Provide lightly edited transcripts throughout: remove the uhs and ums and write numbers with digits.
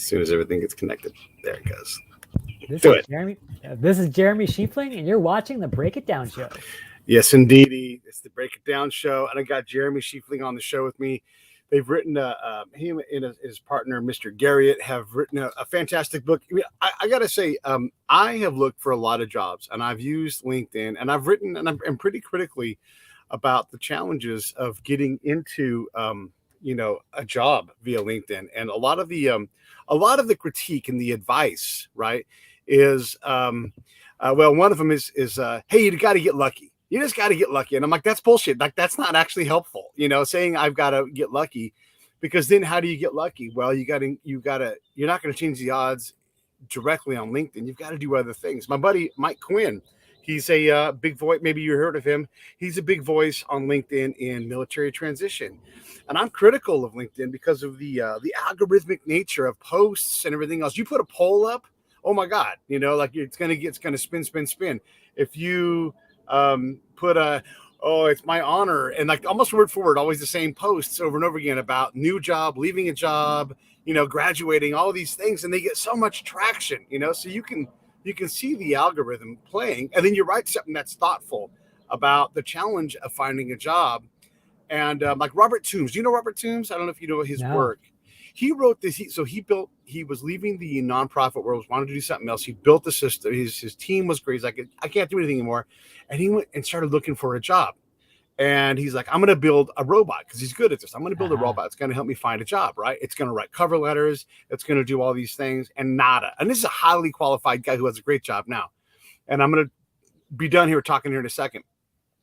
As soon as everything gets connected, there it goes. This Do is it. Jeremy. This is Jeremy Schifeling, and you're watching the Break It Down Show. Yes, indeed. It's the Break It Down show, and I got Jeremy Schifeling on the show with me. They've written him and his partner, Mr. Garriott, have written a fantastic book. I mean, I got to say, I have looked for a lot of jobs, and I've used LinkedIn, and I've written, and I'm pretty critically about the challenges of getting into, a job via LinkedIn, and a lot of the critique and the advice, right, is, well, one of them is, hey, you got to get lucky. You just got to get lucky. And I'm like, that's bullshit. Like, that's not actually helpful, saying I've got to get lucky, because then how do you get lucky? Well, you're not going to change the odds directly on LinkedIn. You've got to do other things. My buddy, Mike Quinn, he's a big voice. Maybe you heard of him. He's a big voice on LinkedIn in military transition. And I'm critical of LinkedIn because of the algorithmic nature of posts and everything else. You put a poll up, oh my God, like it's going to spin. If you, put it's my honor, and like almost word for word, always the same posts over and over again about new job, leaving a job, graduating, all these things, and they get so much traction, so you can see the algorithm playing, and then you write something that's thoughtful about the challenge of finding a job. And like Robert Toombs, do you know Robert Toombs? I don't know if you know his work. He wrote this. He was leaving the nonprofit world, wanted to do something else. He built the system. His team was great. He's like, I can't do anything anymore. And he went and started looking for a job. And he's like, I'm going to build a robot, because he's good at this. I'm going to build a robot. It's going to help me find a job, right? It's going to write cover letters. It's going to do all these things, and nada. And this is a highly qualified guy who has a great job now. And I'm going to be done here talking here in a second.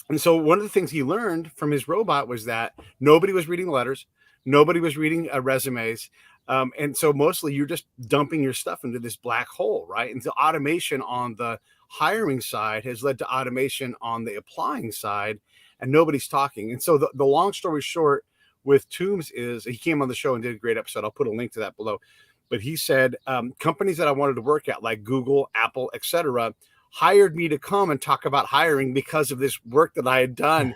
And so one of the things he learned from his robot was that nobody was reading letters. Nobody was reading resumes. And so mostly you're just dumping your stuff into this black hole, right? And so automation on the hiring side has led to automation on the applying side, and nobody's talking. And so the long story short with Toombs is, he came on the show and did a great episode. I'll put a link to that below. But he said, companies that I wanted to work at, like Google, Apple, etc., hired me to come and talk about hiring because of this work that I had done,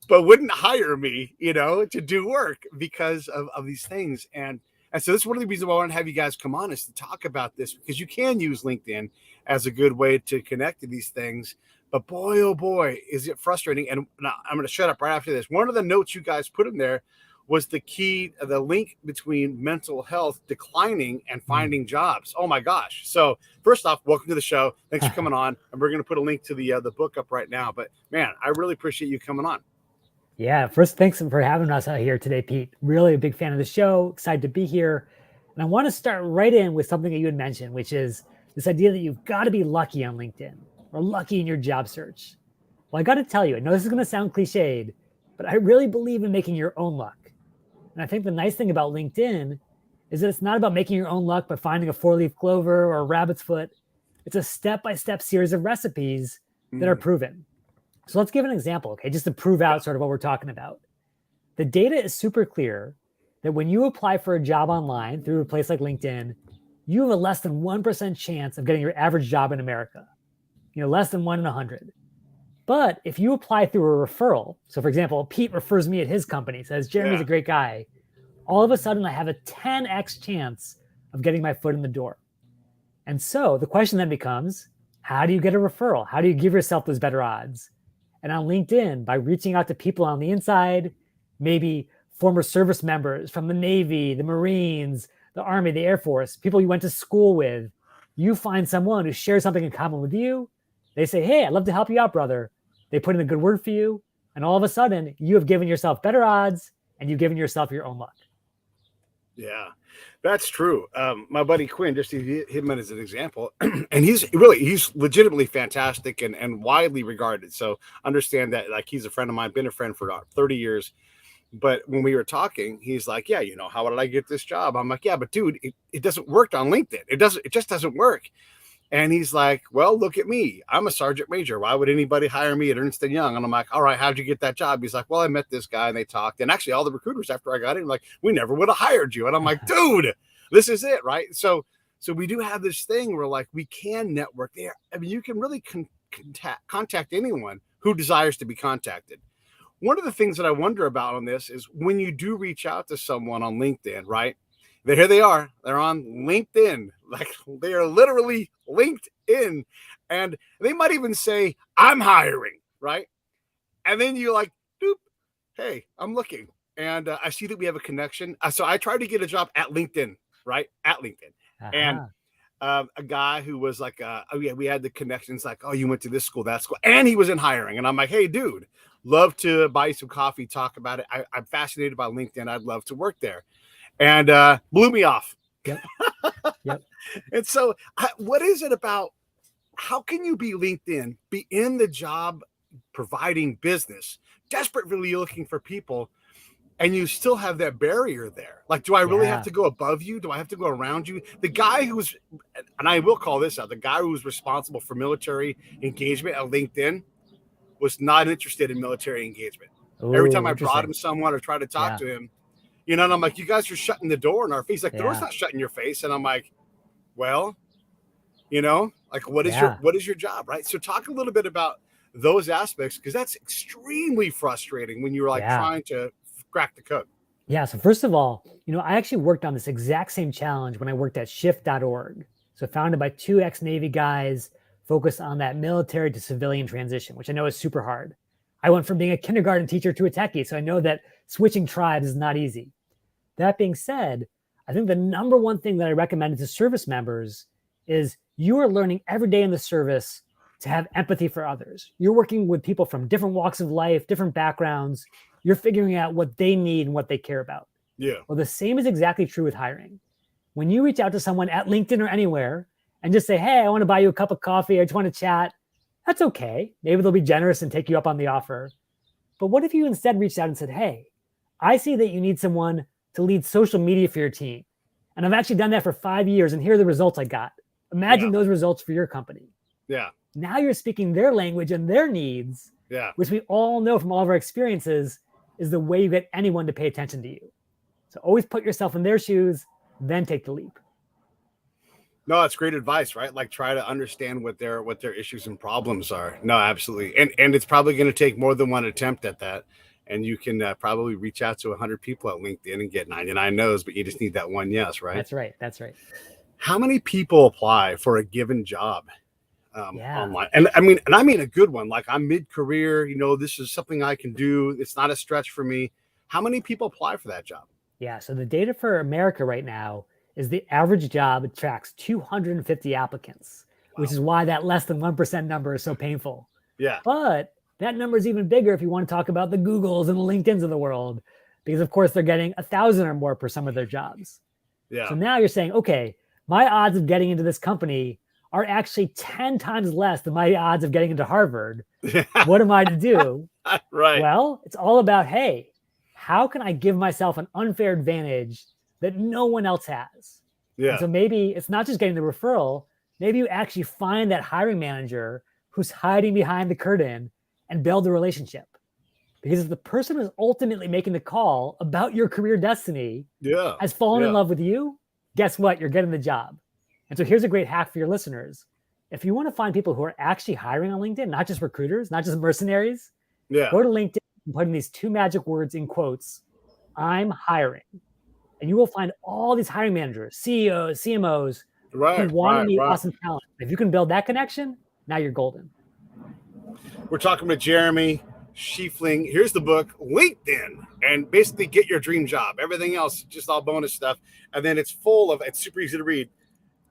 but wouldn't hire me, to do work because of these things. And so this is one of the reasons why I want to have you guys come on, is to talk about this, because you can use LinkedIn as a good way to connect to these things. But boy, oh boy, is it frustrating. And now I'm going to shut up right after this. One of the notes you guys put in there was the link between mental health declining and finding jobs. Oh my gosh. So first off, welcome to the show. Thanks for coming on. And we're going to put a link to the book up right now. But man, I really appreciate you coming on. Yeah, first, thanks for having us out here today, Pete. Really a big fan of the show, excited to be here. And I want to start right in with something that you had mentioned, which is this idea that you've got to be lucky on LinkedIn, or lucky in your job search. Well, I got to tell you, I know this is going to sound cliched, but I really believe in making your own luck. And I think the nice thing about LinkedIn is that it's not about making your own luck by finding a 4-leaf clover or a rabbit's foot. It's a step-by-step series of recipes that are proven. So let's give an example, okay, just to prove out sort of what we're talking about. The data is super clear that when you apply for a job online through a place like LinkedIn, you have a less than 1% chance of getting your average job in America, less than 1 in 100. But if you apply through a referral, so for example, Pete refers me at his company, says, Jeremy's a great guy, all of a sudden I have a 10x chance of getting my foot in the door. And so the question then becomes, how do you get a referral? How do you give yourself those better odds? And on LinkedIn, by reaching out to people on the inside, maybe former service members from the Navy, the Marines, the Army, the Air Force, people you went to school with, you find someone who shares something in common with you. They say, hey, I'd love to help you out, brother. They put in a good word for you. And all of a sudden, you have given yourself better odds, and you've given yourself your own luck. Yeah, that's true. My buddy Quinn, just him as an example, and he's legitimately fantastic and widely regarded. So understand that, like, he's a friend of mine, been a friend for 30 years. But when we were talking, he's like, yeah, how did I get this job? I'm like, yeah, but dude, it doesn't work on LinkedIn. It just doesn't work. And he's like, well, look at me. I'm a sergeant major. Why would anybody hire me at Ernst & Young? And I'm like, all right, how'd you get that job? He's like, well, I met this guy and they talked. And actually all the recruiters after I got in, like, we never would have hired you. And I'm like, dude, this is it, right? So we do have this thing where, like, we can network there. I mean, you can really contact anyone who desires to be contacted. One of the things that I wonder about on this is when you do reach out to someone on LinkedIn, right? Here they are. They're on LinkedIn. Like they are literally linked in. And they might even say, I'm hiring, right? And then you like, doop, hey, I'm looking. And I see that we have a connection. So I tried to get a job at LinkedIn, right? At LinkedIn. And a guy who was like, oh yeah, we had the connections like, oh, you went to this school, that school. And he was in hiring. And I'm like, hey, dude, love to buy you some coffee, talk about it. I'm fascinated by LinkedIn. I'd love to work there. And blew me off. Yep. Yep. And so what is it about? How can you be LinkedIn, be in the job providing business, desperately looking for people, and you still have that barrier there? Like, do I really have to go above you? Do I have to go around you? The guy who's, and I will call this out, the guy who was responsible for military engagement at LinkedIn was not interested in military engagement. Ooh, every time I brought him someone or tried to talk to him, you know, and I'm like, you guys are shutting the door in our face. Like, the door's not shutting your face. And I'm like, well, you know, like, what is your job, right? So talk a little bit about those aspects, because that's extremely frustrating when you're like trying to crack the code. Yeah. So first of all, you know, I actually worked on this exact same challenge when I worked at shift.org. So founded by two ex-Navy guys focused on that military to civilian transition, which I know is super hard. I went from being a kindergarten teacher to a techie, so I know that switching tribes is not easy. That being said, I think the number one thing that I recommend to service members is you are learning every day in the service to have empathy for others. You're working with people from different walks of life, different backgrounds. You're figuring out what they need and what they care about. Yeah. Well, the same is exactly true with hiring. When you reach out to someone at LinkedIn or anywhere and just say, hey, I want to buy you a cup of coffee, I just want to chat, that's okay. Maybe they'll be generous and take you up on the offer. But what if you instead reached out and said, hey, I see that you need someone to lead social media for your team. And I've actually done that for 5 years, and here are the results I got. Imagine those results for your company. Yeah. Now you're speaking their language and their needs, which we all know from all of our experiences is the way you get anyone to pay attention to you. So always put yourself in their shoes, then take the leap. No, that's great advice, right? Like, try to understand what their issues and problems are. No, absolutely. And it's probably going to take more than one attempt at that. And you can probably reach out to 100 people at LinkedIn and get 99 no's, but you just need that one yes, right? That's right. That's right. How many people apply for a given job online? And I mean a good one. Like, I'm mid-career, you know, this is something I can do. It's not a stretch for me. How many people apply for that job? Yeah. So the data for America right now is the average job attracts 250 applicants, which is why that less than 1% number is so painful. Yeah. But that number is even bigger if you want to talk about the Googles and the LinkedIns of the world, because of course they're getting 1,000 or more for some of their jobs. Yeah. So now you're saying, okay, my odds of getting into this company are actually 10 times less than my odds of getting into Harvard. What am I to do? Right. Well, it's all about, hey, how can I give myself an unfair advantage that no one else has? Yeah. And so maybe it's not just getting the referral. Maybe you actually find that hiring manager who's hiding behind the curtain and build a relationship. Because if the person who's ultimately making the call about your career destiny has fallen in love with you, guess what? You're getting the job. And so here's a great hack for your listeners. If you want to find people who are actually hiring on LinkedIn, not just recruiters, not just mercenaries, go to LinkedIn and put in these two magic words in quotes, I'm hiring. And you will find all these hiring managers, CEOs, CMOs, who want to meet awesome talent. If you can build that connection, now you're golden. We're talking with Jeremy Schifeling. Here's the book, LinkedIn, and basically get your dream job. Everything else, just all bonus stuff. And then it's super easy to read.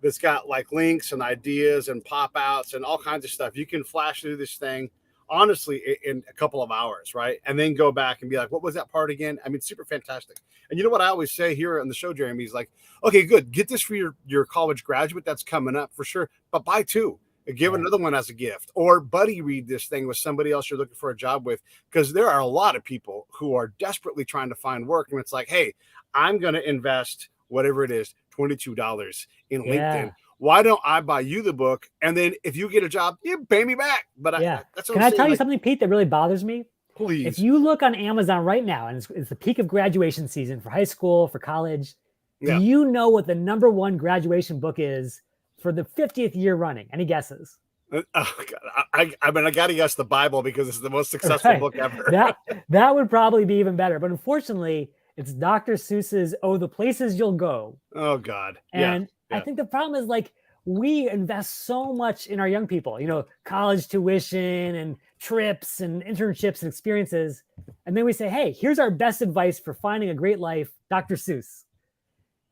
It's got like links and ideas and pop outs and all kinds of stuff. You can flash through this thing, honestly, in a couple of hours, right? And then go back and be like, what was that part again? I mean, super fantastic. And you know what I always say here on the show, Jeremy, is like, okay, good. Get this for your college graduate that's coming up for sure, but buy two. Give another one as a gift, or buddy read this thing with somebody else you're looking for a job with, because there are a lot of people who are desperately trying to find work. And it's like, hey, I'm going to invest whatever it is, $22 in LinkedIn. Why don't I buy you the book? And then if you get a job, you pay me back. But that's what Can I tell you something, Pete, that really bothers me? Please. If you look on Amazon right now, and it's the peak of graduation season for high school, for college, do you know what the number one graduation book is for the 50th year running? Any guesses? Oh, God. I mean, I got to guess the Bible, because it's the most successful book ever. that would probably be even better. But unfortunately, It's Dr. Seuss's "Oh, the Places You'll Go." Oh God. And Yeah. I think the problem is like we invest so much in our young people, college tuition and trips and internships and experiences. And then we say, hey, here's our best advice for finding a great life, Dr. Seuss.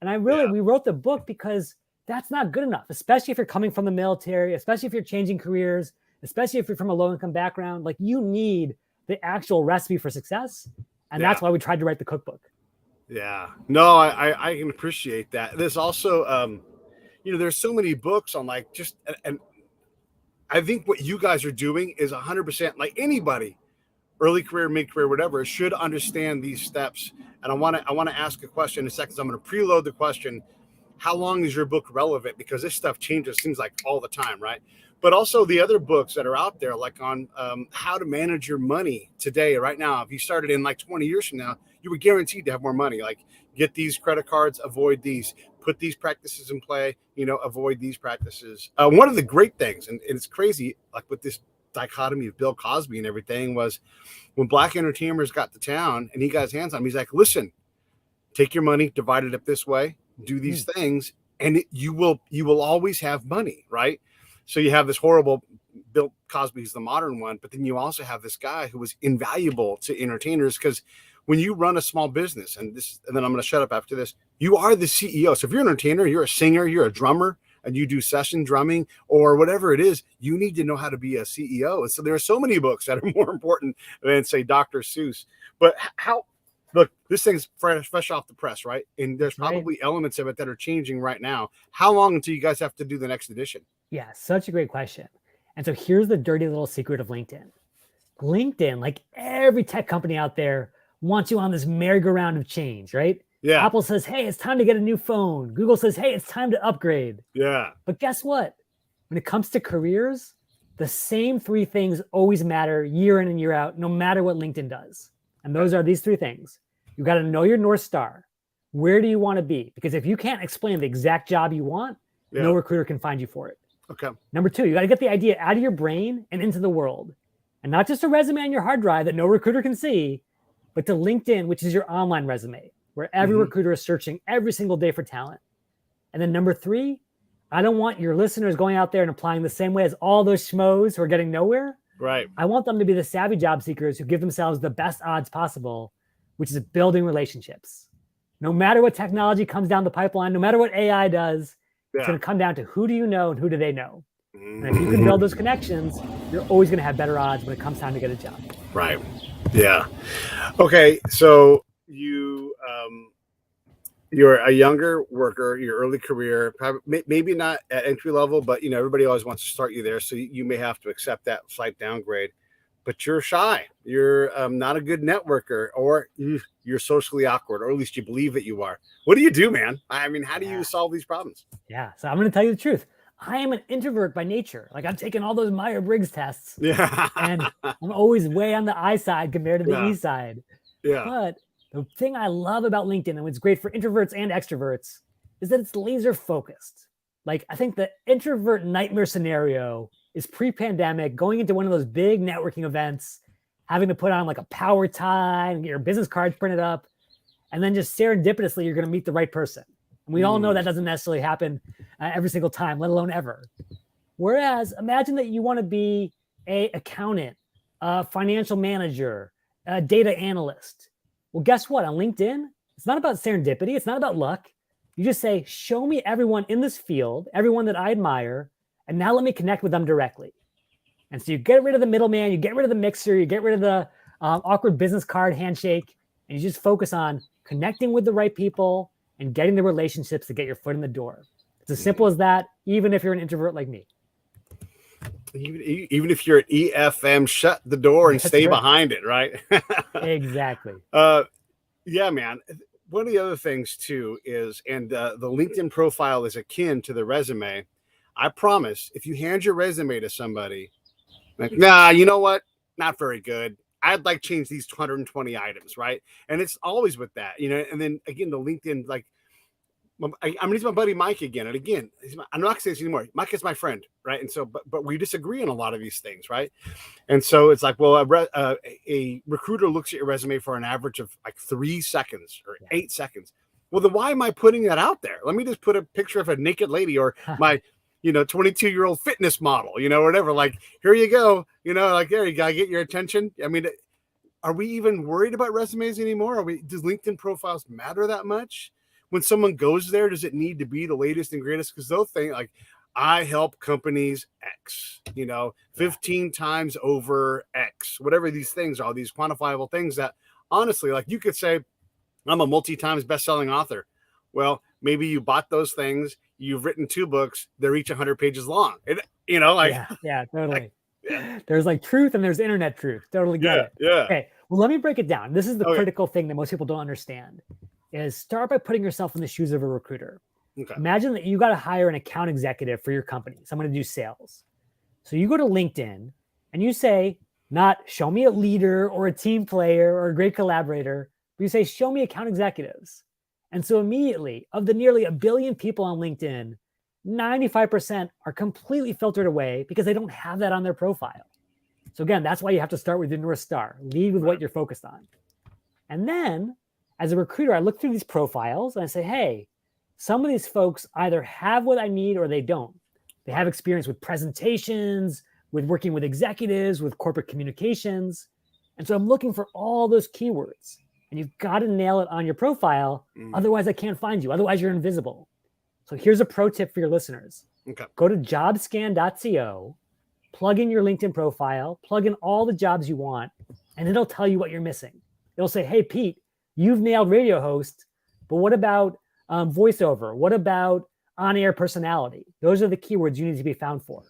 And we wrote the book because that's not good enough, especially if you're coming from the military, especially if you're changing careers, especially if you're from a low income background. Like you need the actual recipe for success. And that's why we tried to write the cookbook. Yeah. No, I can appreciate that. There's also, there's so many books on like and I think what you guys are doing is 100% like anybody, early career, mid career, whatever, should understand these steps. And I want to ask a question in a second. So I'm going to preload the question. How long is your book relevant? Because this stuff changes, seems like all the time, right? But also the other books that are out there, like on how to manage your money today, right now. If you started in like 20 years from now, you were guaranteed to have more money. Like get these credit cards, avoid these, put these practices in play, avoid these practices. One of the great things, and it's crazy, like with this dichotomy of Bill Cosby and everything, was when black entertainers got to town and he got his hands on him, he's like, listen, take your money, divide it up this way, do these things, and you will always have money, right? So you have this horrible Bill Cosby's the modern one, but then you also have this guy who was invaluable to entertainers, because when you run a small business, and then I'm going to shut up after this, you are the CEO. So if you're an entertainer, you're a singer, you're a drummer, and you do session drumming or whatever it is, you need to know how to be a CEO. And so there are so many books that are more important than, say, Dr. Seuss. But look, this thing's fresh off the press, right? And there's probably elements of it that are changing right now. How long until you guys have to do the next edition? Yeah, such a great question. And so here's the dirty little secret of LinkedIn. LinkedIn, like every tech company out there, wants you on this merry-go-round of change, right? Yeah. Apple says, hey, it's time to get a new phone. Google says, hey, it's time to upgrade. Yeah. But guess what? When it comes to careers, the same three things always matter year in and year out, no matter what LinkedIn does. And those are these three things. You got to know your North Star. Where do you want to be? Because if you can't explain the exact job you want, no recruiter can find you for it. Okay. Number two, you got to get the idea out of your brain and into the world. And not just a resume on your hard drive that no recruiter can see, but to LinkedIn, which is your online resume, where every recruiter is searching every single day for talent. And then number three, I don't want your listeners going out there and applying the same way as all those schmoes who are getting nowhere. Right. I want them to be the savvy job seekers who give themselves the best odds possible, which is building relationships. No matter what technology comes down the pipeline, no matter what AI does, it's going to come down to who do you know and who do they know. And if you can build those connections, you're always going to have better odds when it comes time to get a job. Right. Yeah. Okay. So you're a younger worker, your early career, probably, maybe not at entry level, but everybody always wants to start you there. So you may have to accept that slight downgrade, but you're shy. You're not a good networker, or you're socially awkward, or at least you believe that you are. What do you do, man? I mean, how do you solve these problems? Yeah. So I'm going to tell you the truth. I am an introvert by nature. Like I'm taking all those Myers-Briggs tests. Yeah. And I'm always way on the I side compared to the E side. Yeah. But the thing I love about LinkedIn, and what's great for introverts and extroverts, is that it's laser focused. Like I think the introvert nightmare scenario is pre-pandemic, going into one of those big networking events, having to put on like a power tie and get your business cards printed up, and then just serendipitously you're going to meet the right person. And we all know that doesn't necessarily happen every single time, let alone ever. Whereas imagine that you want to be an accountant, a financial manager, a data analyst. Well, guess what? On LinkedIn, it's not about serendipity. It's not about luck. You just say, show me everyone in this field, everyone that I admire, and now let me connect with them directly. And so you get rid of the middleman, you get rid of the mixer, you get rid of the awkward business card handshake, and you just focus on connecting with the right people and getting the relationships to get your foot in the door. It's as simple as that, even if you're an introvert like me. Even if you're an EFM, shut the door and stay behind it, right? Exactly. Yeah, man. One of the other things too is, and the LinkedIn profile is akin to the resume. I promise, if you hand your resume to somebody, like, nah, you know what? Not very good. I'd like change these 220 items, right? And it's always with that, and then again, the LinkedIn, like I'm gonna use my buddy Mike again. And again, I'm not gonna say this anymore. Mike is my friend, right? And so, but we disagree on a lot of these things, right? And so it's like, well, a recruiter looks at your resume for an average of like 3 seconds or 8 seconds. Well, then why am I putting that out there? Let me just put a picture of a naked lady or my, 22-year-old fitness model, whatever. Like, here you go, like, there you gotta get your attention. I mean, are we even worried about resumes anymore? Does LinkedIn profiles matter that much? When someone goes there, does it need to be the latest and greatest? Because they'll think like, I help companies X, 15 times over X, whatever these things are, these quantifiable things that honestly, like you could say, I'm a multi-times best-selling author. Well, maybe you bought those things. You've written 2 books. They're each 100 pages long. Yeah, totally. There's like truth and there's internet truth. Totally get it. Yeah. Okay. Well, let me break it down. This is the critical thing that most people don't understand is start by putting yourself in the shoes of a recruiter. Okay. Imagine that you got to hire an account executive for your company, someone to do sales. So you go to LinkedIn and you say, not show me a leader or a team player or a great collaborator, but you say, show me account executives. And so immediately, of the nearly 1 billion people on LinkedIn, 95% are completely filtered away because they don't have that on their profile. So again, that's why you have to start with your North Star. Lead with what you're focused on. And then as a recruiter, I look through these profiles and I say, hey, some of these folks either have what I need or they don't. They have experience with presentations, with working with executives, with corporate communications. And so I'm looking for all those keywords. And you've got to nail it on your profile. Otherwise, I can't find you. Otherwise, you're invisible. So here's a pro tip for your listeners. Okay. Go to jobscan.co, plug in your LinkedIn profile, plug in all the jobs you want, and it'll tell you what you're missing. It'll say, hey, Pete, you've nailed radio host, but what about voiceover? What about on-air personality? Those are the keywords you need to be found for.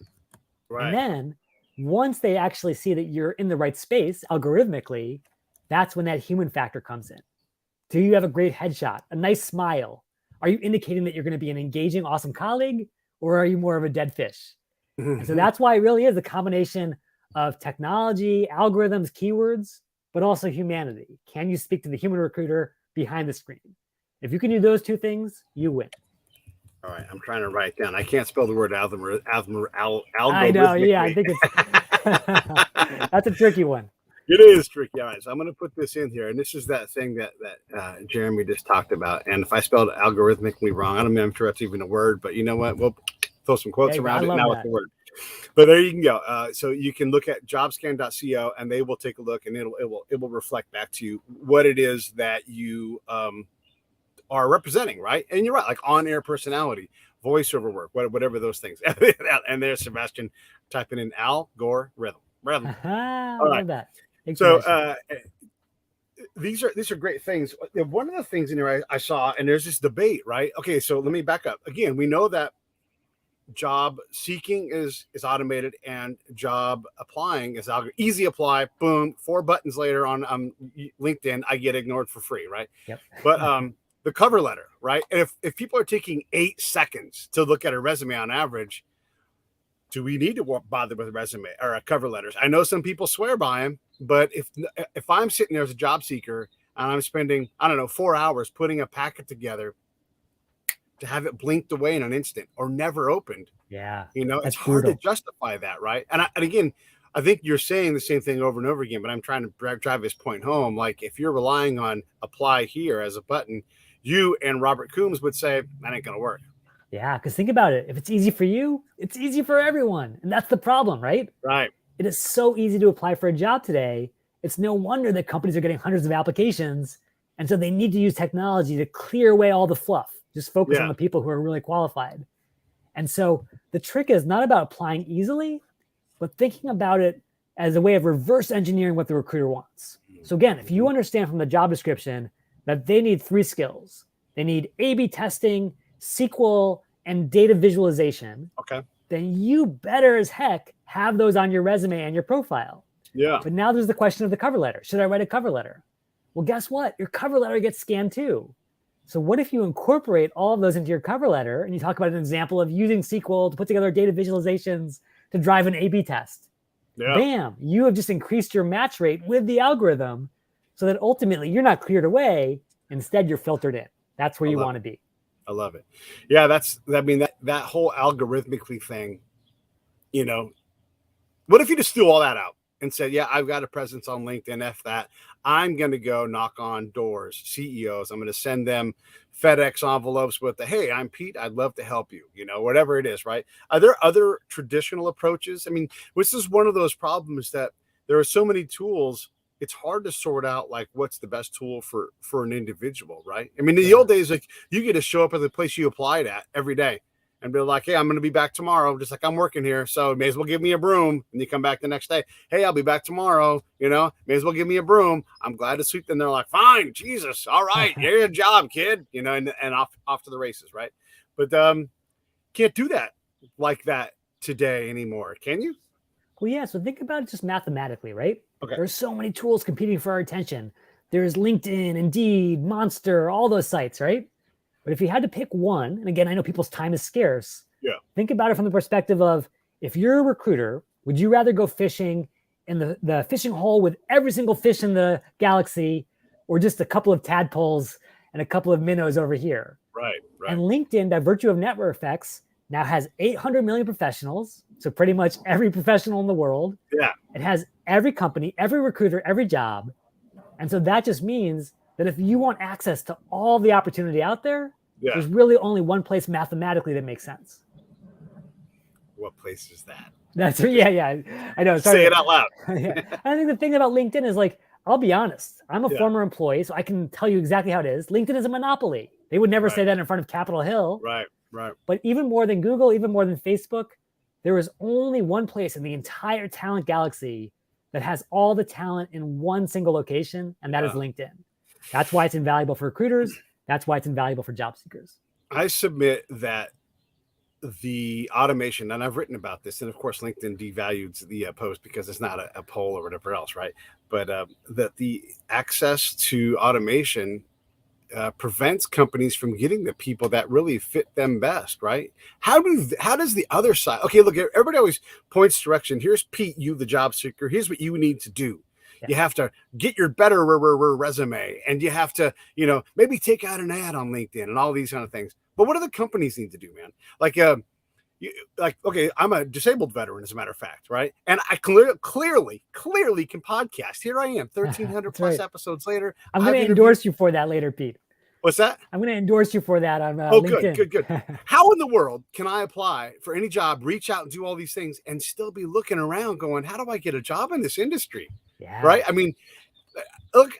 Right. And then once they actually see that you're in the right space algorithmically, that's when that human factor comes in. Do you have a great headshot, a nice smile? Are you indicating that you're going to be an engaging, awesome colleague, or are you more of a dead fish? And so that's why it really is a combination of technology, algorithms, keywords, but also humanity. Can you speak to the human recruiter behind the screen? If you can do those 2 things, you win. All right, I'm trying to write down. I can't spell the word algorithm. I know, yeah, I think it's that's a tricky one. It is tricky. All right, so I'm going to put this in here, and this is that thing that Jeremy just talked about. And if I spelled it algorithmically wrong, I don't know, I'm sure that's even a word, but you know what? We'll throw some quotes around it now with the word. But there you can go. So you can look at jobscan.co, and they will take a look, and it will reflect back to you what it is that you are representing, right? And you're right, like on-air personality, voiceover work, whatever those things. And there's Sebastian typing in algorithm. All right. That. So these are great things. One of the things in here I saw, and there's this debate, right? Okay, so let me back up. Again, we know that job seeking is automated and job applying is easy apply, boom, 4 buttons later on LinkedIn, I get ignored for free, right? Yep. But the cover letter, right? And if people are taking 8 seconds to look at a resume on average, do we need to bother with a resume or a cover letters? I know some people swear by them, but if I'm sitting there as a job seeker and I'm spending, 4 hours putting a packet together to have it blinked away in an instant or never opened, it's hard to justify that, right? And again, I think you're saying the same thing over and over again, but I'm trying to drive this point home. Like if you're relying on apply here as a button, you and Robert Coombs would say that ain't going to work. Yeah, because think about it. If it's easy for you, it's easy for everyone. And that's the problem, right? Right. It is so easy to apply for a job today. It's no wonder that companies are getting hundreds of applications. And so they need to use technology to clear away all the fluff. Just focus on the people who are really qualified. And so the trick is not about applying easily, but thinking about it as a way of reverse engineering what the recruiter wants. So again, if you understand from the job description that they need 3 skills, they need A/B testing, SQL, and data visualization, then you better as heck have those on your resume and your profile. Yeah. But now there's the question of the cover letter. Should I write a cover letter? Well, guess what? Your cover letter gets scanned too. So what if you incorporate all of those into your cover letter and you talk about an example of using SQL to put together data visualizations to drive an A/B test? Yeah. Bam, you have just increased your match rate with the algorithm so that ultimately you're not cleared away. Instead, you're filtered in. That's where you want to be. I love it. Yeah, that whole algorithmically thing, you know, what if you just threw all that out and said, yeah, I've got a presence on LinkedIn, F that. I'm going to go knock on doors, CEOs. I'm going to send them FedEx envelopes with the, hey, I'm Pete. I'd love to help you, whatever it is, right? Are there other traditional approaches? I mean, this is one of those problems that there are so many tools. It's hard to sort out like what's the best tool for an individual, right? I mean, in the old days, like you get to show up at the place you applied at every day and be like, hey, I'm going to be back tomorrow, just like I'm working here. So may as well give me a broom. And you come back the next day. Hey, I'll be back tomorrow. May as well give me a broom. I'm glad to sweep. And they're like, fine, Jesus. All right. Your job, kid, and off to the races. Right. But can't do that like that today anymore. Can you? Well, yeah. So think about it just mathematically, right? Okay. There's so many tools competing for our attention. There's LinkedIn, Indeed, Monster, all those sites, right? But if you had to pick one, and again, I know people's time is scarce. Yeah. Think about it from the perspective of, if you're a recruiter, would you rather go fishing in the fishing hole with every single fish in the galaxy, or just a couple of tadpoles and a couple of minnows over here? Right. And LinkedIn, by virtue of network effects, now has 800 million professionals. So pretty much every professional in the world. Yeah. It has every company, every recruiter, every job. And so that just means that if you want access to all the opportunity out there, there's really only one place mathematically that makes sense. What place is that? That's yeah. I know. Sorry. Say it out loud. Yeah. I think the thing about LinkedIn is, like, I'll be honest. I'm a former employee, so I can tell you exactly how it is. LinkedIn is a monopoly. They would never say that in front of Capitol Hill. Right. But even more than Google, even more than Facebook, there is only one place in the entire talent galaxy that has all the talent in one single location, and that is LinkedIn. That's why it's invaluable for recruiters. That's why it's invaluable for job seekers. I submit that the automation, and I've written about this, and of course, LinkedIn devalued the post because it's not a poll or whatever else, right? But that the access to automation prevents companies from getting the people that really fit them best, right? How does the other side? Okay, look, everybody always points direction. Here's Pete, you the job seeker. Here's what you need to do. Yeah. You have to get your better resume, and you have to, maybe take out an ad on LinkedIn and all these kind of things. But what do the companies need to do, man? Like, okay, I'm a disabled veteran, as a matter of fact, right? And I clearly can podcast. Here I am, 1,300 plus episodes later. I'm going to endorse you for that later, Pete. What's that? I'm going to endorse you for that on LinkedIn. Good. How in the world can I apply for any job, reach out and do all these things, and still be looking around going, how do I get a job in this industry? Yeah. Right? I mean, look,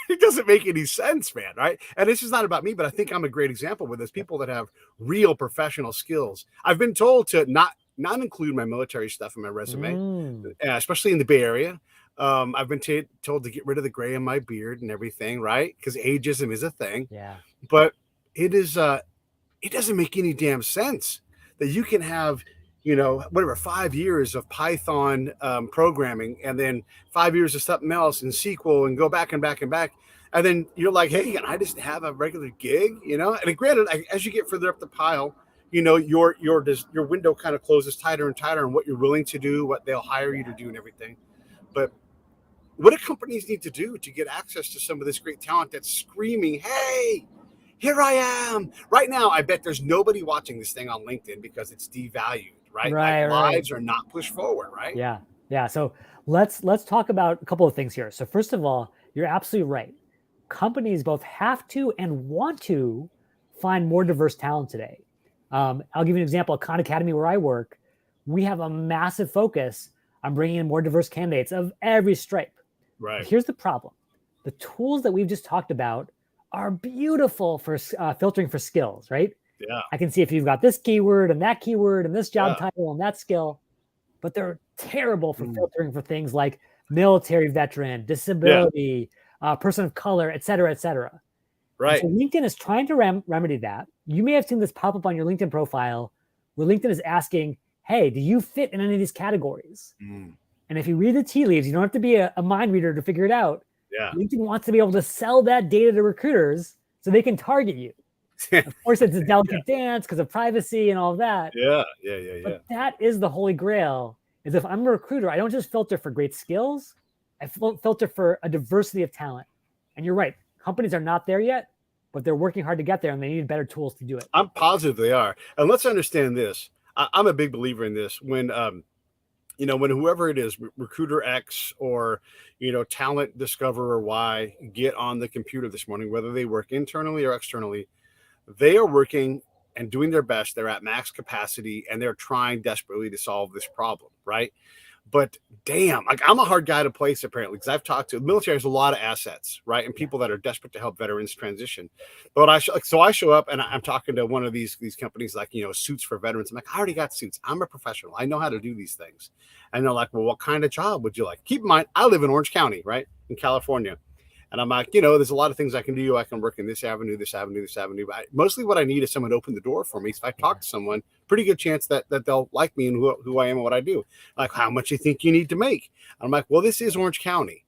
it doesn't make any sense, man, right? And this is not about me, but I think I'm a great example with this. People that have real professional skills. I've been told to not include my military stuff in my resume, especially in the Bay Area. I've been told to get rid of the gray in my beard and everything, right? Because ageism is a thing. Yeah. But it doesn't make any damn sense that you can have, 5 years of Python programming, and then 5 years of something else in SQL, and go back and back and back. And then you're like, hey, can I just have a regular gig, And granted, as you get further up the pile, your window kind of closes tighter and tighter on what you're willing to do, what they'll hire you to do and everything. But what do companies need to do to get access to some of this great talent that's screaming, hey, here I am. Right now, I bet there's nobody watching this thing on LinkedIn because it's devalued, right? Lives are not pushed forward, right? Yeah. So let's talk about a couple of things here. So first of all, you're absolutely right. Companies both have to and want to find more diverse talent today. I'll give you an example. At Khan Academy, where I work, we have a massive focus on bringing in more diverse candidates of every stripe. Right. But here's the problem. The tools that we've just talked about are beautiful for filtering for skills, right? Yeah. I can see if you've got this keyword and that keyword and this job title and that skill, but they're terrible for filtering for things like military veteran, disability, person of color, et cetera, et cetera. Right. And so LinkedIn is trying to remedy that. You may have seen this pop up on your LinkedIn profile where LinkedIn is asking, hey, do you fit in any of these categories? And if you read the tea leaves, you don't have to be a mind reader to figure it out. Yeah. LinkedIn wants to be able to sell that data to recruiters so they can target you. Of course, it's a delicate dance because of privacy and all of that. Yeah. But that is the holy grail, is if I'm a recruiter, I don't just filter for great skills. I filter for a diversity of talent. And you're right. Companies are not there yet, but they're working hard to get there and they need better tools to do it. I'm positive they are. And let's understand this. I'm a big believer in this. When when whoever it is, recruiter X or, talent discoverer Y, get on the computer this morning, whether they work internally or externally, they are working and doing their best. They're at max capacity and they're trying desperately to solve this problem, right? But damn, like I'm a hard guy to place apparently, because I've talked to the military has a lot of assets, right? And people that are desperate to help veterans transition. But I show up and I'm talking to one of these companies like, suits for veterans. I'm like, I already got suits. I'm a professional. I know how to do these things. And they're like, well, what kind of job would you like? Keep in mind, I live in Orange County, right? In California. And I'm like, there's a lot of things I can do. I can work in this avenue, this avenue, this avenue. But mostly what I need is someone to open the door for me. So if I talk to someone, pretty good chance that they'll like me and who I am and what I do. Like, how much you think you need to make? I'm like, well, this is Orange County.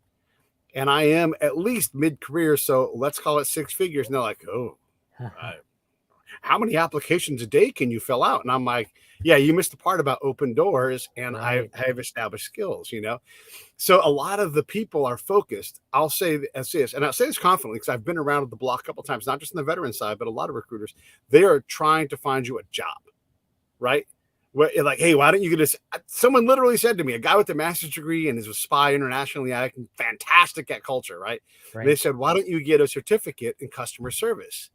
And I am at least mid-career. So let's call it 6 figures. And they're like, oh, how many applications a day can you fill out? And I'm like, yeah, you missed the part about open doors. And right. I have established skills, So a lot of the people are focused. I'll say this, and I'll say this confidently because I've been around the block a couple of times, not just on the veteran side, but a lot of recruiters. They are trying to find you a job, right? Like, hey, why don't you get this? Someone literally said to me, a guy with a master's degree and is a spy internationally, fantastic at culture, right? They said, why don't you get a certificate in customer service?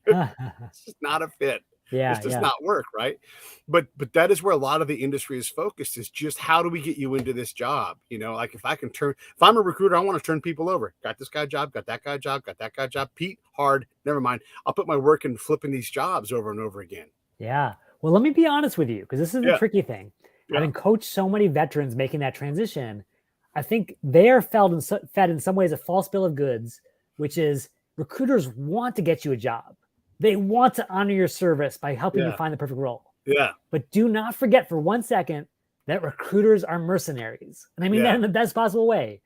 It's just not a fit. Yeah, this does not work, right? But that is where a lot of the industry is focused, is just how do we get you into this job? Like if I'm a recruiter, I want to turn people over. Got this guy job, got that guy job, got that guy job. Pete, hard, never mind. I'll put my work in flipping these jobs over and over again. Yeah. Well, let me be honest with you, because this is the tricky thing. Having coached so many veterans making that transition, I think they are fed in some ways a false bill of goods, which is recruiters want to get you a job. They want to honor your service by helping you find the perfect role. Yeah. But do not forget for 1 second that recruiters are mercenaries. And I mean that in the best possible way.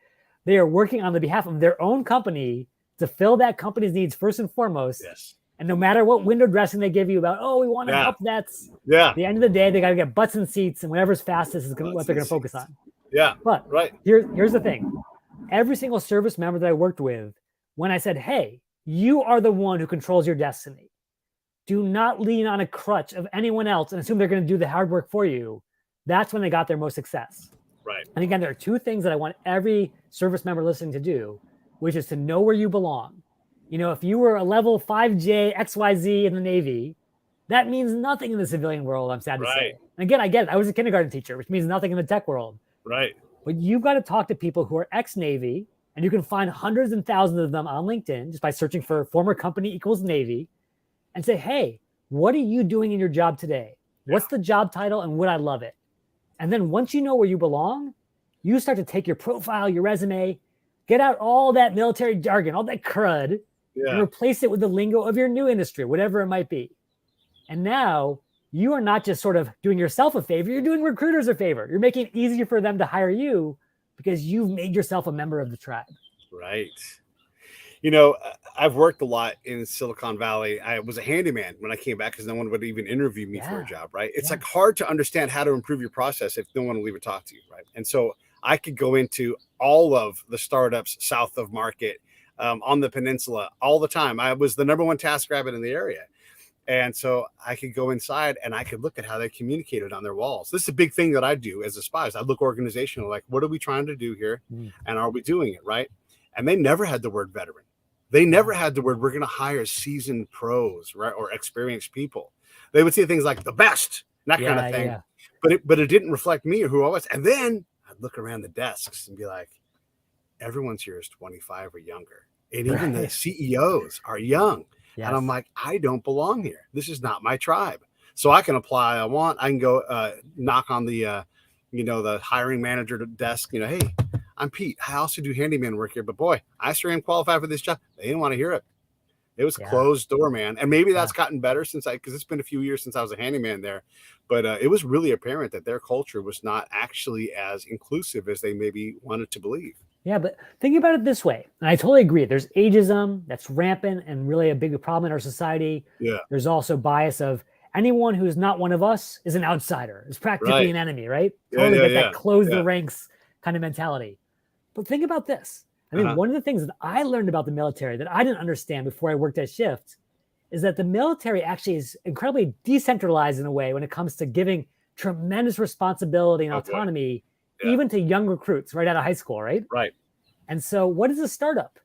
They are working on the behalf of their own company to fill that company's needs first and foremost. Yes. And no matter what window dressing they give you about, we want to help vets. Yeah. At the end of the day, they got to get butts and seats, and whatever's fastest is what they're going to focus on. Yeah. But here's the thing. Every single service member that I worked with, when I said, hey, you are the one who controls your destiny. Do not lean on a crutch of anyone else and assume they're going to do the hard work for you. That's when they got their most success. Right. And again, there are 2 things that I want every service member listening to do, which is to know where you belong. If you were a level 5J XYZ in the Navy, that means nothing in the civilian world, I'm sad to say. And again, I get it. I was a kindergarten teacher, which means nothing in the tech world. Right. But you've got to talk to people who are ex-Navy, and you can find hundreds and thousands of them on LinkedIn just by searching for former company equals Navy, and say, hey, what are you doing in your job today? What's the job title and would I love it? And then once you know where you belong, you start to take your profile, your resume, get out all that military jargon, all that crud, and replace it with the lingo of your new industry, whatever it might be. And now you are not just sort of doing yourself a favor, you're doing recruiters a favor. You're making it easier for them to hire you because you've made yourself a member of the tribe. Right. I've worked a lot in Silicon Valley. I was a handyman when I came back because no one would even interview me for a job, right? It's like hard to understand how to improve your process if no one will even talk to you, right? And so I could go into all of the startups south of Market, on the peninsula all the time. I was the #1 task rabbit in the area. And so I could go inside and I could look at how they communicated on their walls. This is a big thing that I do as a spy. I look organizational, like, what are we trying to do here? And are we doing it right? And they never had the word veteran. They never had the word, we're going to hire seasoned pros, right? Or experienced people. They would say things like the best, that kind of thing. But it didn't reflect me or who I was. And then I'd look around the desks and be like, everyone's here is 25 or younger. And even the CEOs are young. Yes. And I'm like, I don't belong here. This is not my tribe. So I can apply. I can go knock on the, the hiring manager desk, hey, I'm Pete. I also do handyman work here, but boy, I sure am qualified for this job. They didn't want to hear it. It was closed door, man. And maybe that's gotten better because it's been a few years since I was a handyman there. But it was really apparent that their culture was not actually as inclusive as they maybe wanted to believe. Yeah, but think about it this way. And I totally agree. There's ageism that's rampant and really a big problem in our society. Yeah. There's also bias of anyone who's not one of us is an outsider. Is practically an enemy, right? Totally get that close the ranks kind of mentality. But think about this. I mean, one of the things that I learned about the military that I didn't understand before I worked at Shift is that the military actually is incredibly decentralized in a way when it comes to giving tremendous responsibility and autonomy, even to young recruits right out of high school, right? Right. And so what is a startup?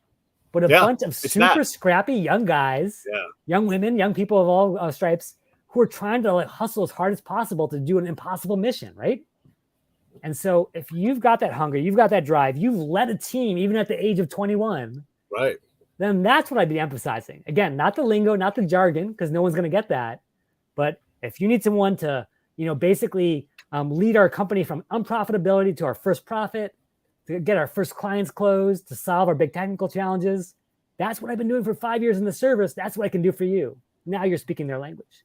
But a bunch of super scrappy young guys, young women, young people of all stripes who are trying to like hustle as hard as possible to do an impossible mission, right? And so if you've got that hunger, you've got that drive, you've led a team even at the age of 21, right? Then that's what I'd be emphasizing. Again, not the lingo, not the jargon, because no one's going to get that. But if you need someone to, basically lead our company from unprofitability to our first profit, to get our first clients closed, to solve our big technical challenges, that's what I've been doing for 5 years in the service. That's what I can do for you. Now you're speaking their language.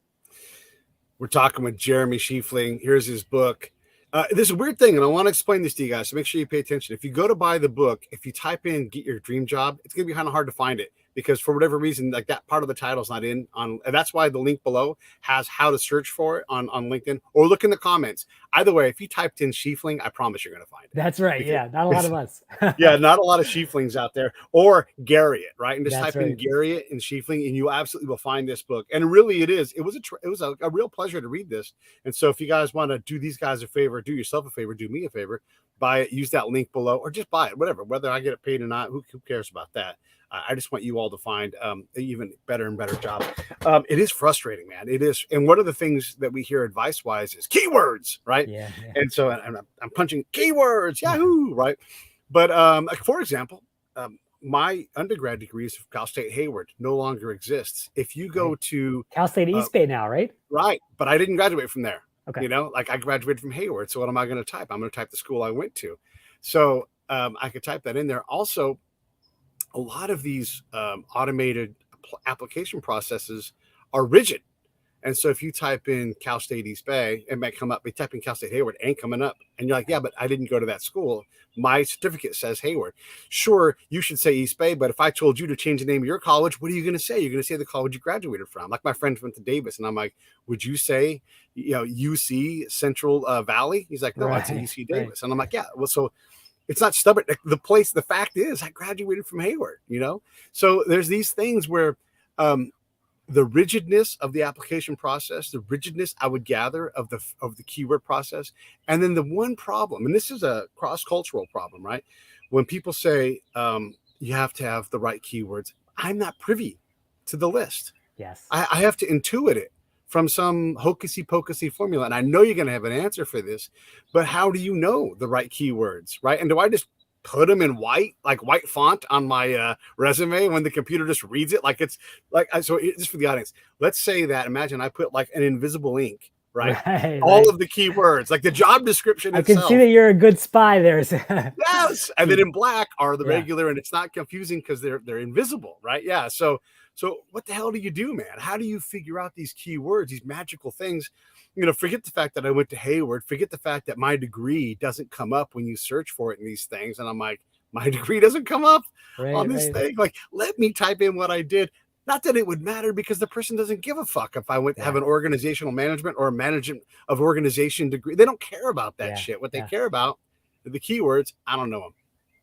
We're talking with Jeremy Schifeling. Here's his book. There's a weird thing, and I want to explain this to you guys, so make sure you pay attention. If you go to buy the book, if you type in "get your dream job," it's going to be kind of hard to find it because for whatever reason, like that part of the title is not in on, and that's why the link below has how to search for it on LinkedIn, or look in the comments. Either way, if you typed in Schifeling, I promise you're going to find it. That's right. Because, not a lot of us. Yeah, not a lot of Schiefelings out there, or Garriott, right? And just type in Garriott and Schifeling, and you absolutely will find this book. And really, it was a real pleasure to read this. And so, if you guys want to do these guys a favor, do yourself a favor, do me a favor, buy it, use that link below, or just buy it, whatever. Whether I get it paid or not, who cares about that? I just want you all to find an even better and better job. It is frustrating, man. It is. And one of the things that we hear advice-wise is keywords, right? Yeah. And so I'm punching keywords, Yahoo, right? But like for example, my undergrad degrees from Cal State Hayward no longer exists. If you go to Cal State East Bay now, right? Right. But I didn't graduate from there. Okay. Like I graduated from Hayward. So what am I going to type? I'm going to type the school I went to. So I could type that in there. Also, a lot of these automated application processes are rigid. And so if you type in Cal State East Bay, it might come up. You type in Cal State Hayward, ain't coming up. And you're like, yeah, but I didn't go to that school. My certificate says Hayward. Sure, you should say East Bay, but if I told you to change the name of your college, what are you going to say? You're going to say the college you graduated from. Like my friend went to Davis, and I'm like, would you say, UC Central Valley? He's like, no, I'd say UC Davis. Right. And I'm like, yeah, well, so it's not stubborn. The fact is I graduated from Hayward, So there's these things where the rigidness of the application process, the rigidness I would gather of the keyword process. And then the one problem, and this is a cross-cultural problem, right? When people say you have to have the right keywords, I'm not privy to the list. Yes. I have to intuit it from some hocusy-pocusy formula. And I know you're going to have an answer for this, but how do you know the right keywords, right? And do I just put them in white font on my resume when the computer just reads it? Like it's like, so just for the audience, let's say that, imagine I put like an invisible ink, right? All of the keywords, like the job description itself. I can see that you're a good spy there. Yes. And then in black are the regular, and it's not confusing because they're invisible, right? Yeah. So what the hell do you do, man? How do you figure out these keywords, these magical things? Forget the fact that I went to Hayward. Forget the fact that my degree doesn't come up when you search for it in these things. And I'm like, my degree doesn't come up on this thing. Like, let me type in what I did. Not that it would matter, because the person doesn't give a fuck if I went to have an organizational management or a management of organization degree. They don't care about that shit. What they care about are the keywords. I don't know them.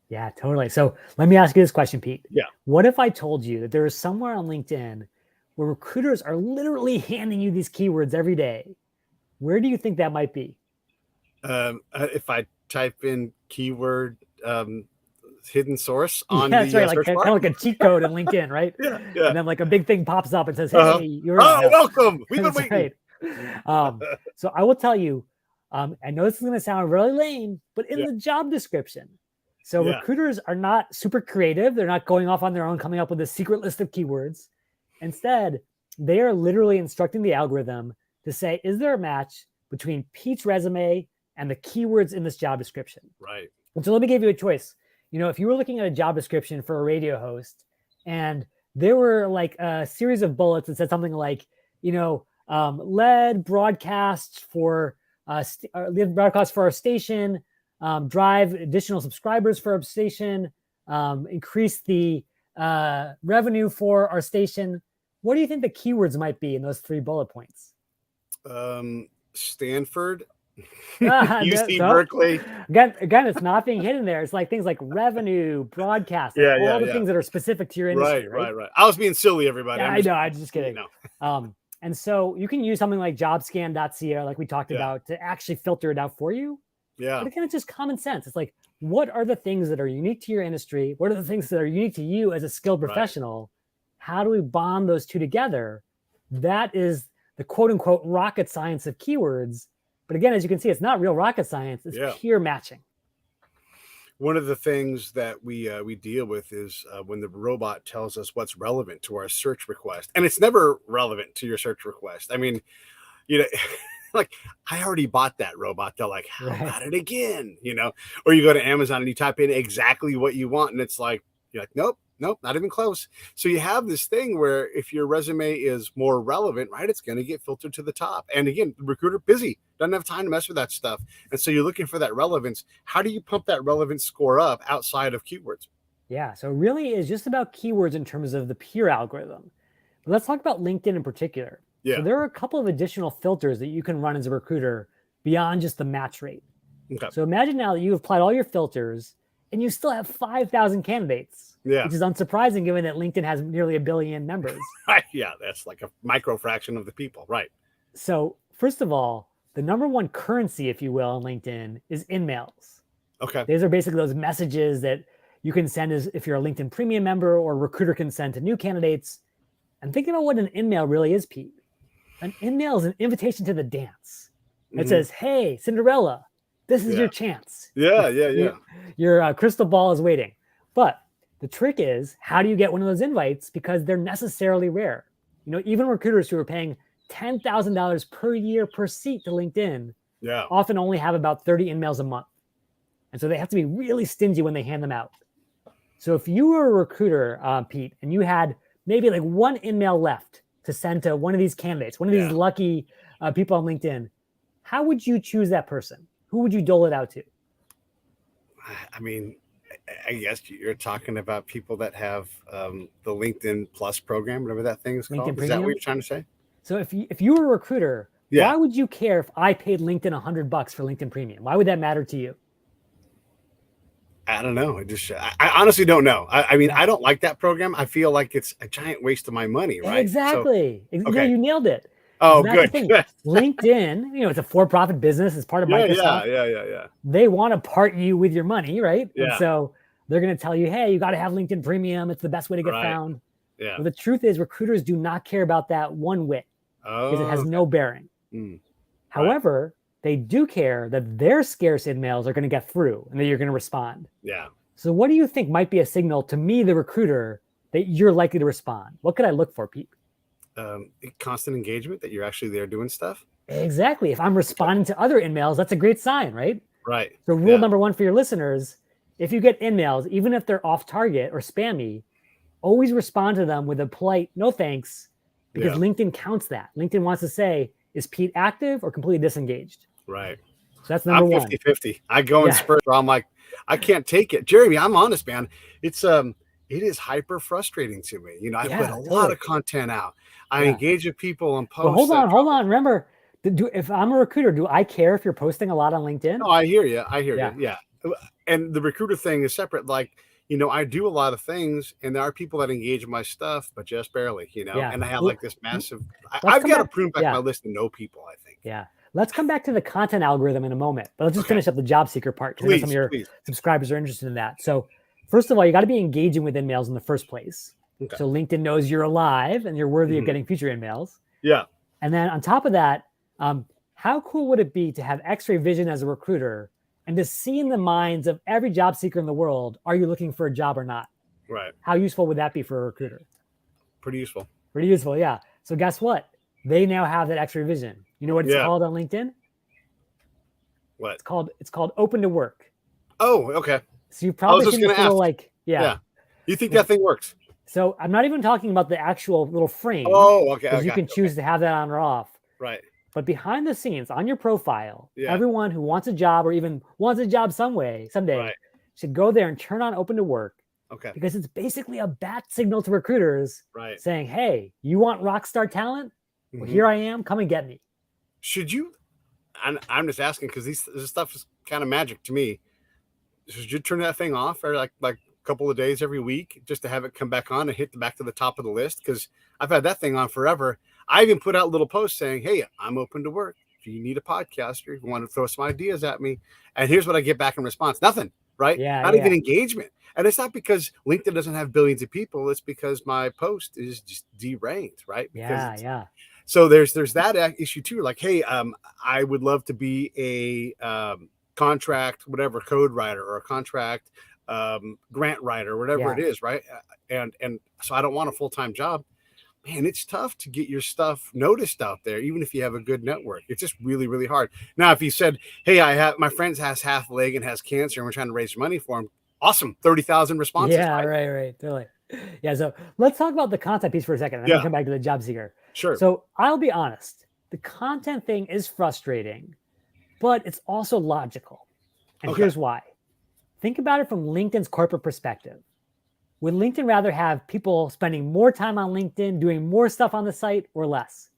Yeah, totally. So let me ask you this question, Pete. Yeah. What if I told you that there is somewhere on LinkedIn where recruiters are literally handing you these keywords every day? Where do you think that might be? If I type in keyword hidden source on that's the right, search kind bar. of like a cheat code in LinkedIn, right? Yeah. And then like a big thing pops up and says, "Hey, you're welcome. We've been waiting." Right. So I will tell you, I know this is going to sound really lame, but in the job description. So recruiters are not super creative. They're not going off on their own, coming up with a secret list of keywords. Instead, they are literally instructing the algorithm to say, is there a match between Pete's resume and the keywords in this job description? Right. And so let me give you a choice. If you were looking at a job description for a radio host and there were like a series of bullets that said something like, lead broadcasts for our station, drive additional subscribers for our station, increase the revenue for our station. What do you think the keywords might be in those 3 bullet points? Stanford, UC So Berkeley. again, it's not being hidden there. It's like things like revenue, broadcast, like Yeah, all yeah, the yeah. things that are specific to your industry, Right, right? right, right. I was being silly, everybody. Yeah, I'm I just, know. I'm just you kidding. know, And so you can use something like jobscan.ca, like we talked yeah, about, to actually filter it out for you. yeah, But again, it's just common sense. It's like, what are the things that are unique to your industry? What are the things that are unique to you as a skilled right. professional? How do we bond those two together? That is the quote unquote rocket science of keywords. But again, as you can see, it's not real rocket science, it's Yeah. pure matching. One of the things that we deal with is when the robot tells us what's relevant to our search request, and it's never relevant to your search request. I mean, you know, like I already bought that robot. They're like, how Right. about it again? Or you go to Amazon and you type in exactly what you want, and it's like, you're like, nope, nope, not even close. So you have this thing where if your resume is more relevant, right, it's going to get filtered to the top. And again, the recruiter busy, doesn't have time to mess with that stuff. And so you're looking for that relevance. How do you pump that relevance score up outside of keywords? Yeah. So it really is just about keywords in terms of the pure algorithm. But let's talk about LinkedIn in particular. So Yeah. there are a couple of additional filters that you can run as a recruiter beyond just the match rate. Okay. So imagine now that you've applied all your filters and you still have 5,000 candidates, Yeah. which is unsurprising given that LinkedIn has nearly 1 billion members. Yeah, that's like a micro fraction of the people. Right. So first of all, the number one currency, if you will, on LinkedIn is InMails. Okay. These are basically those messages that you can send as if you're a LinkedIn premium member, or a recruiter can send to new candidates. And think about what an InMail really is, Pete. An InMail is an invitation to the dance. It says, hey, Cinderella, this is Yeah. your chance. Yeah. Yeah. Yeah. Your crystal ball is waiting. But the trick is, how do you get one of those invites? Because they're necessarily rare. Even recruiters who are paying $10,000 per year per seat to LinkedIn Yeah. often only have about 30 InMails a month. And so they have to be really stingy when they hand them out. So if you were a recruiter, Pete, and you had maybe like one InMail left to send to one of these candidates, one of these lucky people on LinkedIn, how would you choose that person? Who would you dole it out to? I mean, I guess you're talking about people that have the LinkedIn Plus program, whatever that thing is called. LinkedIn Is that what Premium? you're trying to say? So if you were a recruiter, Yeah. why would you care if I paid LinkedIn $100 for LinkedIn Premium? Why would that matter to you? I don't know. I honestly don't know. I mean, I don't like that program. I feel like it's a giant waste of my money, right? Exactly. So, okay. You nailed it. Oh, so that's good. the thing. LinkedIn, it's a for-profit business. It's part of Microsoft. Yeah. They want to part you with your money, right? Yeah. And so they're going to tell you, hey, you got to have LinkedIn Premium. It's the best way to get found. Yeah. But the truth is, recruiters do not care about that one whit because it has no bearing. However, they do care that their scarce InMails are going to get through and that you're going to respond. Yeah. So what do you think might be a signal to me, the recruiter, that you're likely to respond? What could I look for, Pete? Constant engagement, that you're actually there doing stuff. Exactly. If I'm responding to other InMails, that's a great sign, right? Right. So rule number one for your listeners, if you get InMails, even if they're off target or spammy, always respond to them with a polite no thanks, because LinkedIn counts that. LinkedIn wants to say, is Pete active or completely disengaged? Right. So that's number one. 50-50. I go in spurts where I'm like, I can't take it. Jeremy, I'm honest, man. It is hyper frustrating to me. I put a lot of content out. I engage with people on posts. Well, hold on. Remember, if I'm a recruiter, do I care if you're posting a lot on LinkedIn? No, I hear you. Yeah. And the recruiter thing is separate. Like, I do a lot of things, and there are people that engage in my stuff, but just barely, and I have like this massive, I've got to prune back my list of no people, I think. Yeah. Let's come back to the content algorithm in a moment, but let's just finish up the job seeker part, because I know some of your subscribers are interested in that. So first of all, you got to be engaging with InMails in the first place. Okay. So LinkedIn knows you're alive and you're worthy of getting future InMails. Yeah. And then on top of that, how cool would it be to have X-ray vision as a recruiter and to see in the minds of every job seeker in the world, are you looking for a job or not? Right. How useful would that be for a recruiter? Pretty useful. Pretty useful, yeah. So guess what? They now have that X-ray vision. You know what it's called on LinkedIn? What? It's called open to work. Oh, okay. So you probably seen this little yeah. You think that thing works? So I'm not even talking about the actual little frame. Oh, okay. Because you can choose to have that on or off. Right. But behind the scenes, on your profile, everyone who wants a job or even wants a job someday should go there and turn on open to work. Okay. Because it's basically a bat signal to recruiters saying, hey, you want rock star talent? Well, here I am. Come and get me. Should you I'm just asking because this stuff is kind of magic to me. Should you turn that thing off for like a couple of days every week just to have it come back on and hit the back to the top of the list? Because I've had that thing on forever. I even put out little posts saying, hey, I'm open to work. If you need a podcaster, if you want to throw some ideas at me. And here's what I get back in response. Nothing, right? Yeah, Not yeah. even engagement. And it's not because LinkedIn doesn't have billions of people. It's because my post is just deranked, right? Because Yeah. so there's that issue too. Like, hey, I would love to be a contract, whatever, code writer or a contract grant writer, whatever it is, right? And so I don't want a full-time job. Man, it's tough to get your stuff noticed out there, even if you have a good network. It's just really, really hard. Now, if you said, hey, I have my friend has half leg and has cancer and we're trying to raise money for him, awesome, 30,000 responses. Yeah, right. Totally. Yeah. So let's talk about the content piece for a second. And then we'll come back to the job seeker. Sure. So I'll be honest, the content thing is frustrating, but it's also logical. And here's why. Think about it from LinkedIn's corporate perspective. Would LinkedIn rather have people spending more time on LinkedIn, doing more stuff on the site, or less?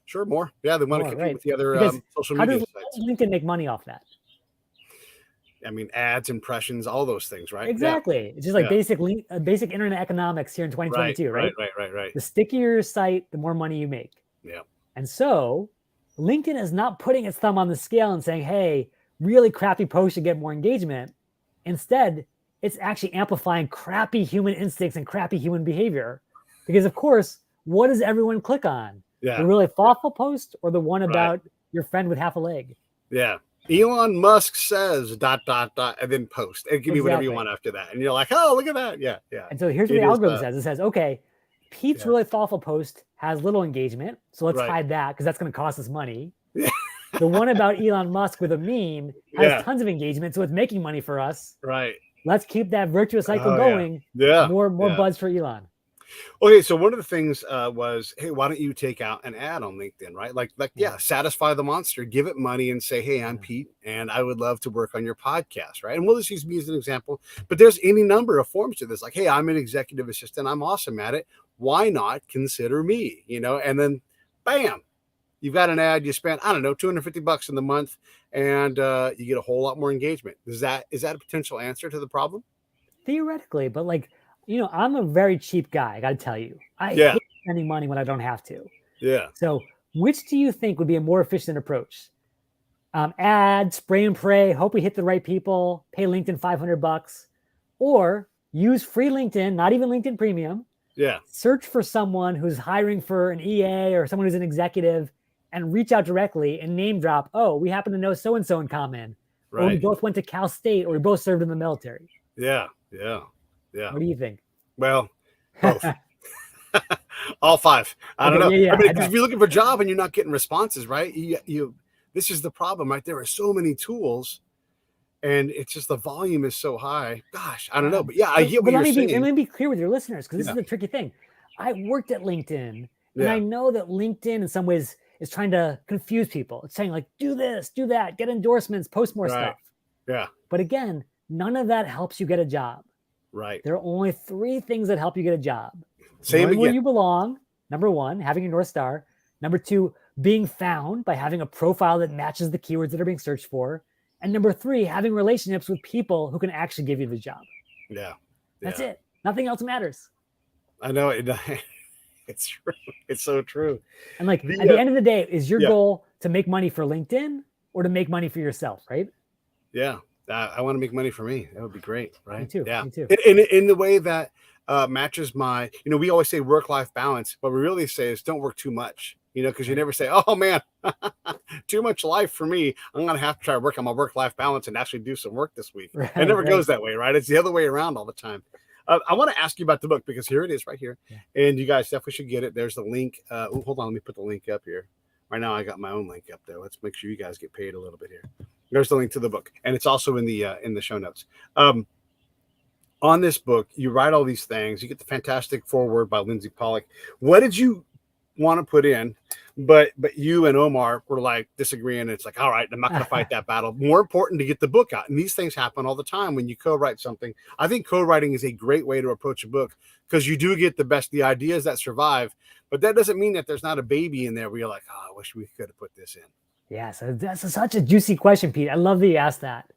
Sure, more. Yeah, they want to compete with the other social media sites. How does LinkedIn make money off that? I mean, ads, impressions, all those things, right? Exactly. It's just like basic internet economics here in 2022, right? Right. The stickier your site, the more money you make. Yeah. And so LinkedIn is not putting its thumb on the scale and saying, hey, really crappy posts should get more engagement. Instead, it's actually amplifying crappy human instincts and crappy human behavior. Because, of course, what does everyone click on? Yeah. The really thoughtful post or the one about your friend with half a leg? Yeah. Elon Musk says ... and then post. And give me whatever you want after that. And you're like, oh, look at that. Yeah. And so here's what the algorithm says. It says, okay, Pete's really thoughtful post has little engagement. So let's hide that because that's going to cost us money. The one about Elon Musk with a meme has tons of engagement. So it's making money for us. Right. Let's keep that virtuous cycle going. Yeah. More buzz for Elon. Okay, so one of the things was, hey, why don't you take out an ad on LinkedIn, right? Like, satisfy the monster, give it money, and say, hey, I'm Pete, and I would love to work on your podcast, right? And we'll just use me as an example, but there's any number of forms to this. Like, hey, I'm an executive assistant, I'm awesome at it. Why not consider me? And then, bam, you've got an ad. You spent, I don't know, $250 in the month, and you get a whole lot more engagement. Is that a potential answer to the problem? Theoretically, but I'm a very cheap guy. I got to tell you, I hate spending money when I don't have to. Yeah. So, which do you think would be a more efficient approach? Ad, spray and pray, hope we hit the right people, pay LinkedIn $500, or use free LinkedIn, not even LinkedIn Premium. Yeah. Search for someone who's hiring for an EA or someone who's an executive, and reach out directly and name drop. Oh, we happen to know so and so in common, or we both went to Cal State, or we both served in the military. Yeah. What do you think? Well, both. All five. I don't know. Because if you're looking for a job and you're not getting responses, right? This is the problem, right? There are so many tools, and it's just the volume is so high. Gosh, I don't know, but I get what you're saying. Let me be clear with your listeners, because this is the tricky thing. I worked at LinkedIn, and I know that LinkedIn, in some ways, is trying to confuse people. It's saying like, do this, do that, get endorsements, post more stuff. Yeah. But again, none of that helps you get a job. Right. There are only 3 things that help you get a job. Same again. Where you belong. Number 1, having a North Star. Number 2, being found by having a profile that matches the keywords that are being searched for. And number 3, having relationships with people who can actually give you the job. Yeah. That's it. Nothing else matters. I know it. It's true. It's so true. And at the end of the day, is your goal to make money for LinkedIn or to make money for yourself, right? Yeah. I want to make money for me. That would be great, right? Me too. Yeah. Me too. In the way that matches my, we always say work-life balance. What we really say is don't work too much, because you never say, oh man, too much life for me. I'm going to have to try to work on my work-life balance and actually do some work this week. It never goes that way, right? It's the other way around all the time. I want to ask you about the book because here it is right here. Yeah. And you guys definitely should get it. There's the link. Hold on. Let me put the link up here. Right now I got my own link up there. Let's make sure you guys get paid a little bit here. There's the link to the book. And it's also in the show notes. On this book, you write all these things. You get the fantastic foreword by Lindsay Pollock. What did you want to put in? But you and Omar were like disagreeing. It's like, all right, I'm not going to fight that battle. More important to get the book out. And these things happen all the time when you co-write something. I think co-writing is a great way to approach a book because you do get the ideas that survive. But that doesn't mean that there's not a baby in there where you're like, oh, I wish we could have put this in. Yeah, so that's such a juicy question, Pete. I love that you asked that.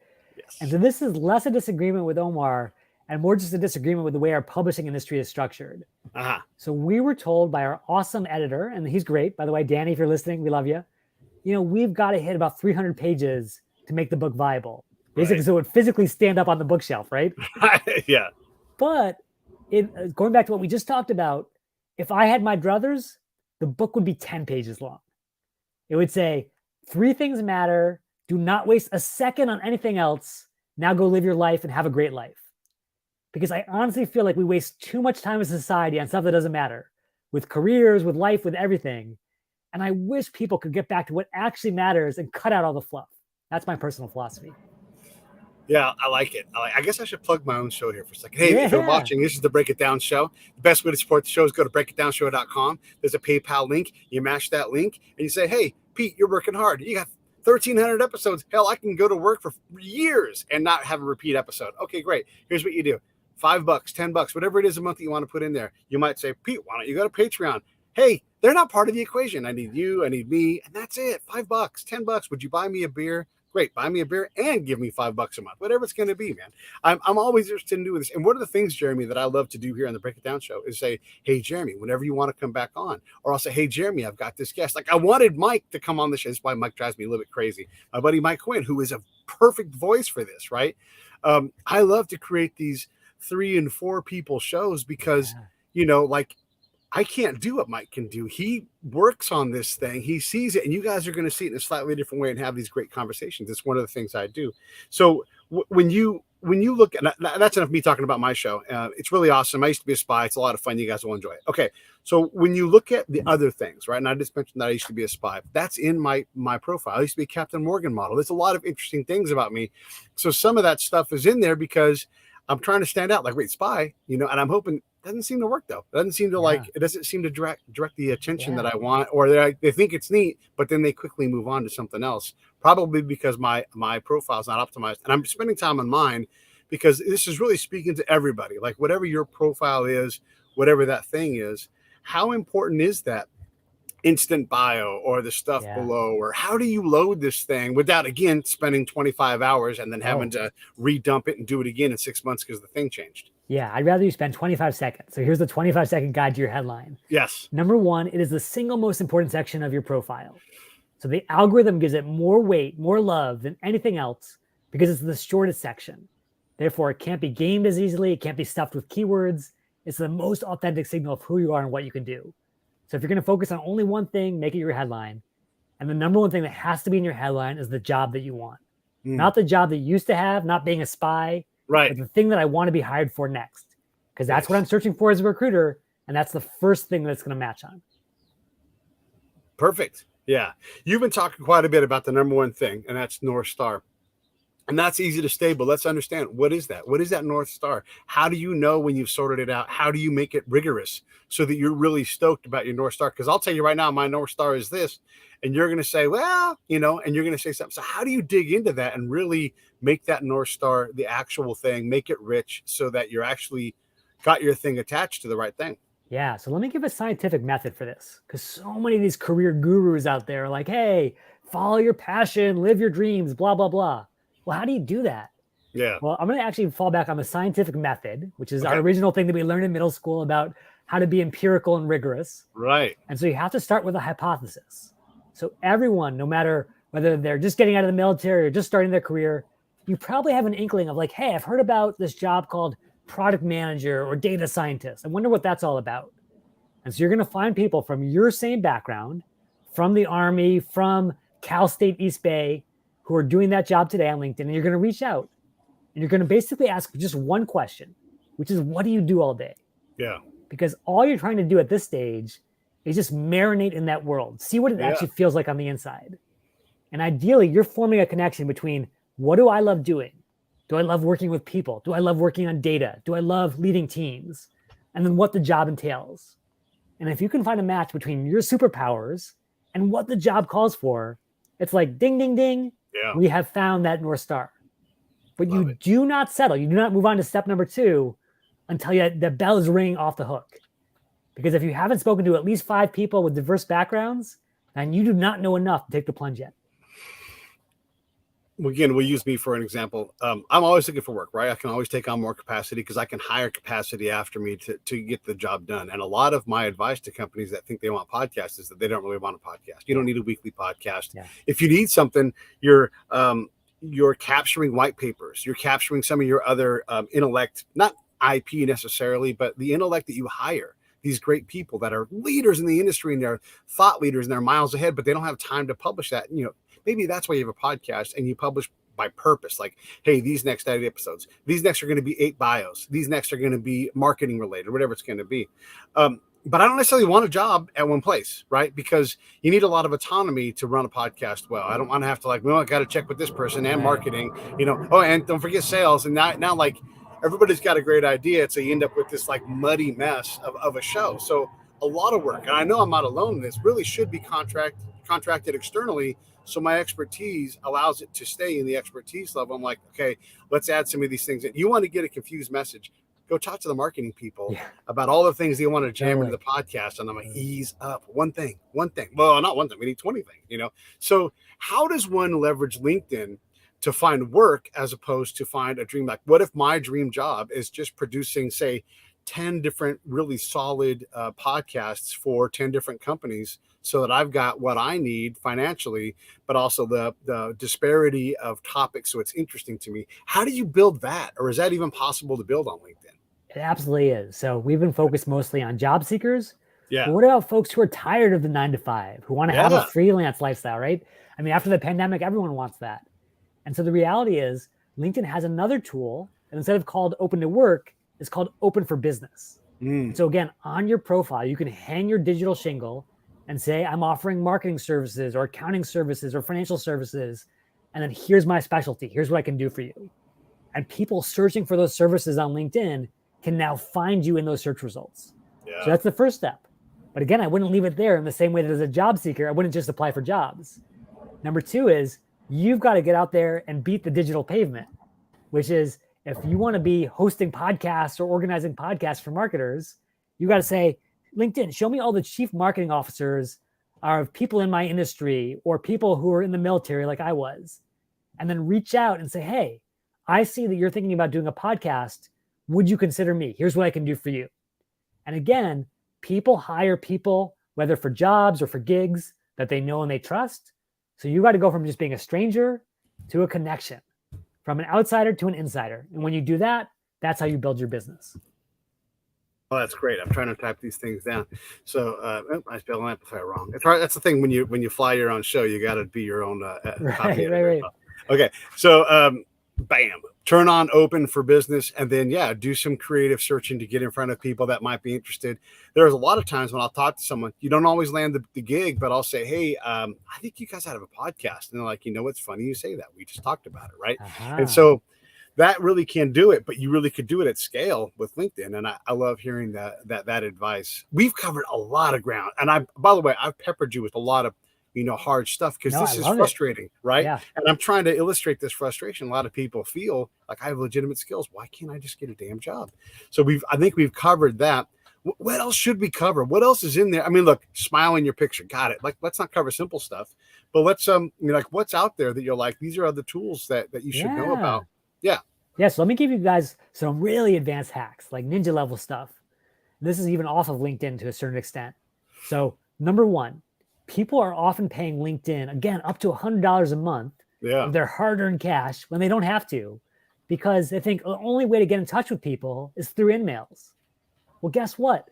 And Yes. so this is less a disagreement with Omar and more just a disagreement with the way our publishing industry is structured. Uh-huh. So we were told by our awesome editor, and he's great, by the way, Danny, if you're listening, we love you. We've got to hit about 300 pages to make the book viable. Basically, Right. so it would physically stand up on the bookshelf, right? Yeah. But going back to what we just talked about, if I had my druthers, the book would be 10 pages long. It would say, 3 things matter. Do not waste a second on anything else. Now go live your life and have a great life. Because I honestly feel like we waste too much time as a society on stuff that doesn't matter, with careers, with life, with everything. And I wish people could get back to what actually matters and cut out all the fluff. That's my personal philosophy. Yeah, I like it. I guess I should plug my own show here for a second. Hey, if you're Yeah. watching, this is the Break It Down Show. The best way to support the show is go to breakitdownshow.com. There's a PayPal link. You mash that link and you say, hey, Pete, you're working hard. You got 1,300 episodes. Hell, I can go to work for years and not have a repeat episode. Okay, great. Here's what you do. $5, $10, whatever it is a month that you want to put in there. You might say, Pete, why don't you go to Patreon? Hey, they're not part of the equation. I need you. I need me. And that's it. $5, $10. Would you buy me a beer? Great. Buy me a beer and give me $5 a month, whatever it's going to be, man. I'm always interested in doing this. And one of the things, Jeremy, that I love to do here on the Break It Down Show is say, hey, Jeremy, whenever you want to come back on, or I'll say, hey, Jeremy, I've got this guest. Like I wanted Mike to come on the show. That's why Mike drives me a little bit crazy. My buddy, Mike Quinn, who is a perfect voice for this, right? I love to create these 3 and 4 people shows because, like I can't do what Mike can do. He works on this thing. He sees it, and you guys are going to see it in a slightly different way and have these great conversations. It's one of the things I do. So when you look at that's enough of me talking about my show. It's really awesome. I used to be a spy. It's a lot of fun. You guys will enjoy it. Okay. So when you look at the other things, right? And I just mentioned that I used to be a spy. That's in my profile. I used to be a Captain Morgan model. There's a lot of interesting things about me. So some of that stuff is in there because I'm trying to stand out like, wait, spy, and I'm hoping. Doesn't seem to work though. It doesn't seem to it doesn't seem to direct the attention that I want, or they think it's neat, but then they quickly move on to something else. Probably because my profile is not optimized, and I'm spending time on mine because this is really speaking to everybody. Like whatever your profile is, whatever that thing is, how important is that instant bio or the stuff below, or how do you load this thing without again spending 25 hours and then having to redump it and do it again in 6 months because the thing changed? Yeah, I'd rather you spend 25 seconds. So here's the 25-second guide to your headline. Yes. Number 1, it is the single most important section of your profile. So the algorithm gives it more weight, more love than anything else because it's the shortest section. Therefore, it can't be gamed as easily. It can't be stuffed with keywords. It's the most authentic signal of who you are and what you can do. So if you're going to focus on only one thing, make it your headline. And the number 1 thing that has to be in your headline is the job that you want. Not the job that you used to have, not being a spy, right? But the thing that I want to be hired for next. Because that's what I'm searching for as a recruiter. And that's the first thing that's going to match on. Perfect. Yeah. You've been talking quite a bit about the number 1 thing, and that's North Star. And that's easy to stay, but let's understand, what is that? What is that North Star? How do you know when you've sorted it out? How do you make it rigorous so that you're really stoked about your North Star? Because I'll tell you right now, my North Star is this. And you're going to say, well, and you're going to say something. So how do you dig into that and really make that North Star the actual thing, make it rich so that you're actually got your thing attached to the right thing? Yeah, so let me give a scientific method for this, because so many of these career gurus out there are like, hey, follow your passion, live your dreams, blah, blah, blah. Well, how do you do that? Yeah. Well, I'm going to actually fall back on the scientific method, which is our original thing that we learned in middle school about how to be empirical and rigorous. Right. And so you have to start with a hypothesis. So everyone, no matter whether they're just getting out of the military or just starting their career, you probably have an inkling of like, hey, I've heard about this job called product manager or data scientist. I wonder what that's all about. And so you're going to find people from your same background, from the Army, from Cal State East Bay, who are doing that job today on LinkedIn. And you're going to reach out and you're going to basically ask just one question, which is, what do you do all day? Yeah. Because all you're trying to do at this stage is just marinate in that world, see what it actually feels like on the inside. And ideally, you're forming a connection between, what do I love doing? Do I love working with people? Do I love working on data? Do I love leading teams? And then what the job entails. And if you can find a match between your superpowers and what the job calls for, it's like ding, ding, ding. Yeah. We have found that North Star. But you do not settle. You do not move on to step number 2 until the bell is ringing off the hook. Because if you haven't spoken to at least 5 people with diverse backgrounds, then you do not know enough to take the plunge yet. again, we'll use me for an example. I'm always looking for work, right? I can always take on more capacity because I can hire capacity after me to get the job done. And a lot of my advice to companies that think they want podcasts is that they don't really want a podcast. You don't need a weekly podcast. Yeah. If you need something, you're capturing white papers. You're capturing some of your other intellect, not IP necessarily, but the intellect that you hire. These great people that are leaders in the industry and they're thought leaders and they're miles ahead, but they don't have time to publish that. Maybe that's why you have a podcast and you publish by purpose. Like, hey, these next 8 episodes, these next are going to be 8 bios. These next are going to be marketing related, whatever it's going to be. But I don't necessarily want a job at one place, right? Because you need a lot of autonomy to run a podcast well. I don't want to have to I got to check with this person and marketing, and don't forget sales. And now like everybody's got a great idea. So you end up with this muddy mess of a show. So a lot of work. And I know I'm not alone in this, really should be contracted externally. So my expertise allows it to stay in the expertise level. I'm like, okay, let's add some of these things. You want to get a confused message, go talk to the marketing people about all the things they want to jam into the podcast. And I'm like, ease up. One thing. Well, not one thing. We need 20 things, So how does one leverage LinkedIn to find work as opposed to find a dream? Like, what if my dream job is just producing, say, 10 different really solid podcasts for 10 different companies so that I've got what I need financially, but also the disparity of topics so it's interesting to me. How do you build that? Or is that even possible to build on LinkedIn? It absolutely is. So we've been focused mostly on job seekers. Yeah. But what about folks who are tired of the 9 to 5, who want to have a freelance lifestyle, right? I mean, after the pandemic, everyone wants that. And so the reality is LinkedIn has another tool, and instead of called Open to Work, it's called Open for Business. So again, on your profile, you can hang your digital shingle and say, I'm offering marketing services or accounting services or financial services. And then here's my specialty. Here's what I can do for you. And people searching for those services on LinkedIn can now find you in those search results. Yeah. So that's the first step. But again, I wouldn't leave it there in the same way that as a job seeker, I wouldn't just apply for jobs. Number 2 is you've got to get out there and beat the digital pavement, which is if you want to be hosting podcasts or organizing podcasts for marketers, you got to say, LinkedIn, show me all the chief marketing officers of people in my industry or people who are in the military like I was. And then reach out and say, hey, I see that you're thinking about doing a podcast. Would you consider me? Here's what I can do for you. And again, people hire people, whether for jobs or for gigs that they know and they trust. So you got to go from just being a stranger to a connection, from an outsider to an insider. And when you do that, that's how you build your business. Oh, that's great. I'm trying to type these things down. So I spelled amplifier wrong. It's hard. That's the thing when you fly your own show, you got to be your own copy editor. Right. Okay. So bam, turn on Open for Business, and then do some creative searching to get in front of people that might be interested. There's a lot of times when I'll talk to someone, you don't always land the gig, but I'll say, hey, I think you guys have a podcast. And they're like, what's funny you say that? We just talked about it, right? And so that really can do it, but you really could do it at scale with LinkedIn. And I love hearing that advice. We've covered a lot of ground. And by the way, I've peppered you with a lot of, hard stuff because this is frustrating, right? Yeah. And I'm trying to illustrate this frustration. A lot of people feel like I have legitimate skills. Why can't I just get a damn job? So I think we've covered that. What else should we cover? What else is in there? I mean, look, smile in your picture. Got it. Let's not cover simple stuff, but let's, what's out there that you're like, these are other tools that you should know about. Yeah. Yeah. So let me give you guys some really advanced hacks, like ninja level stuff. This is even off of LinkedIn to a certain extent. So number 1, people are often paying LinkedIn, again, up to $100 a month of their hard-earned cash when they don't have to, because they think the only way to get in touch with people is through emails. Well, guess what?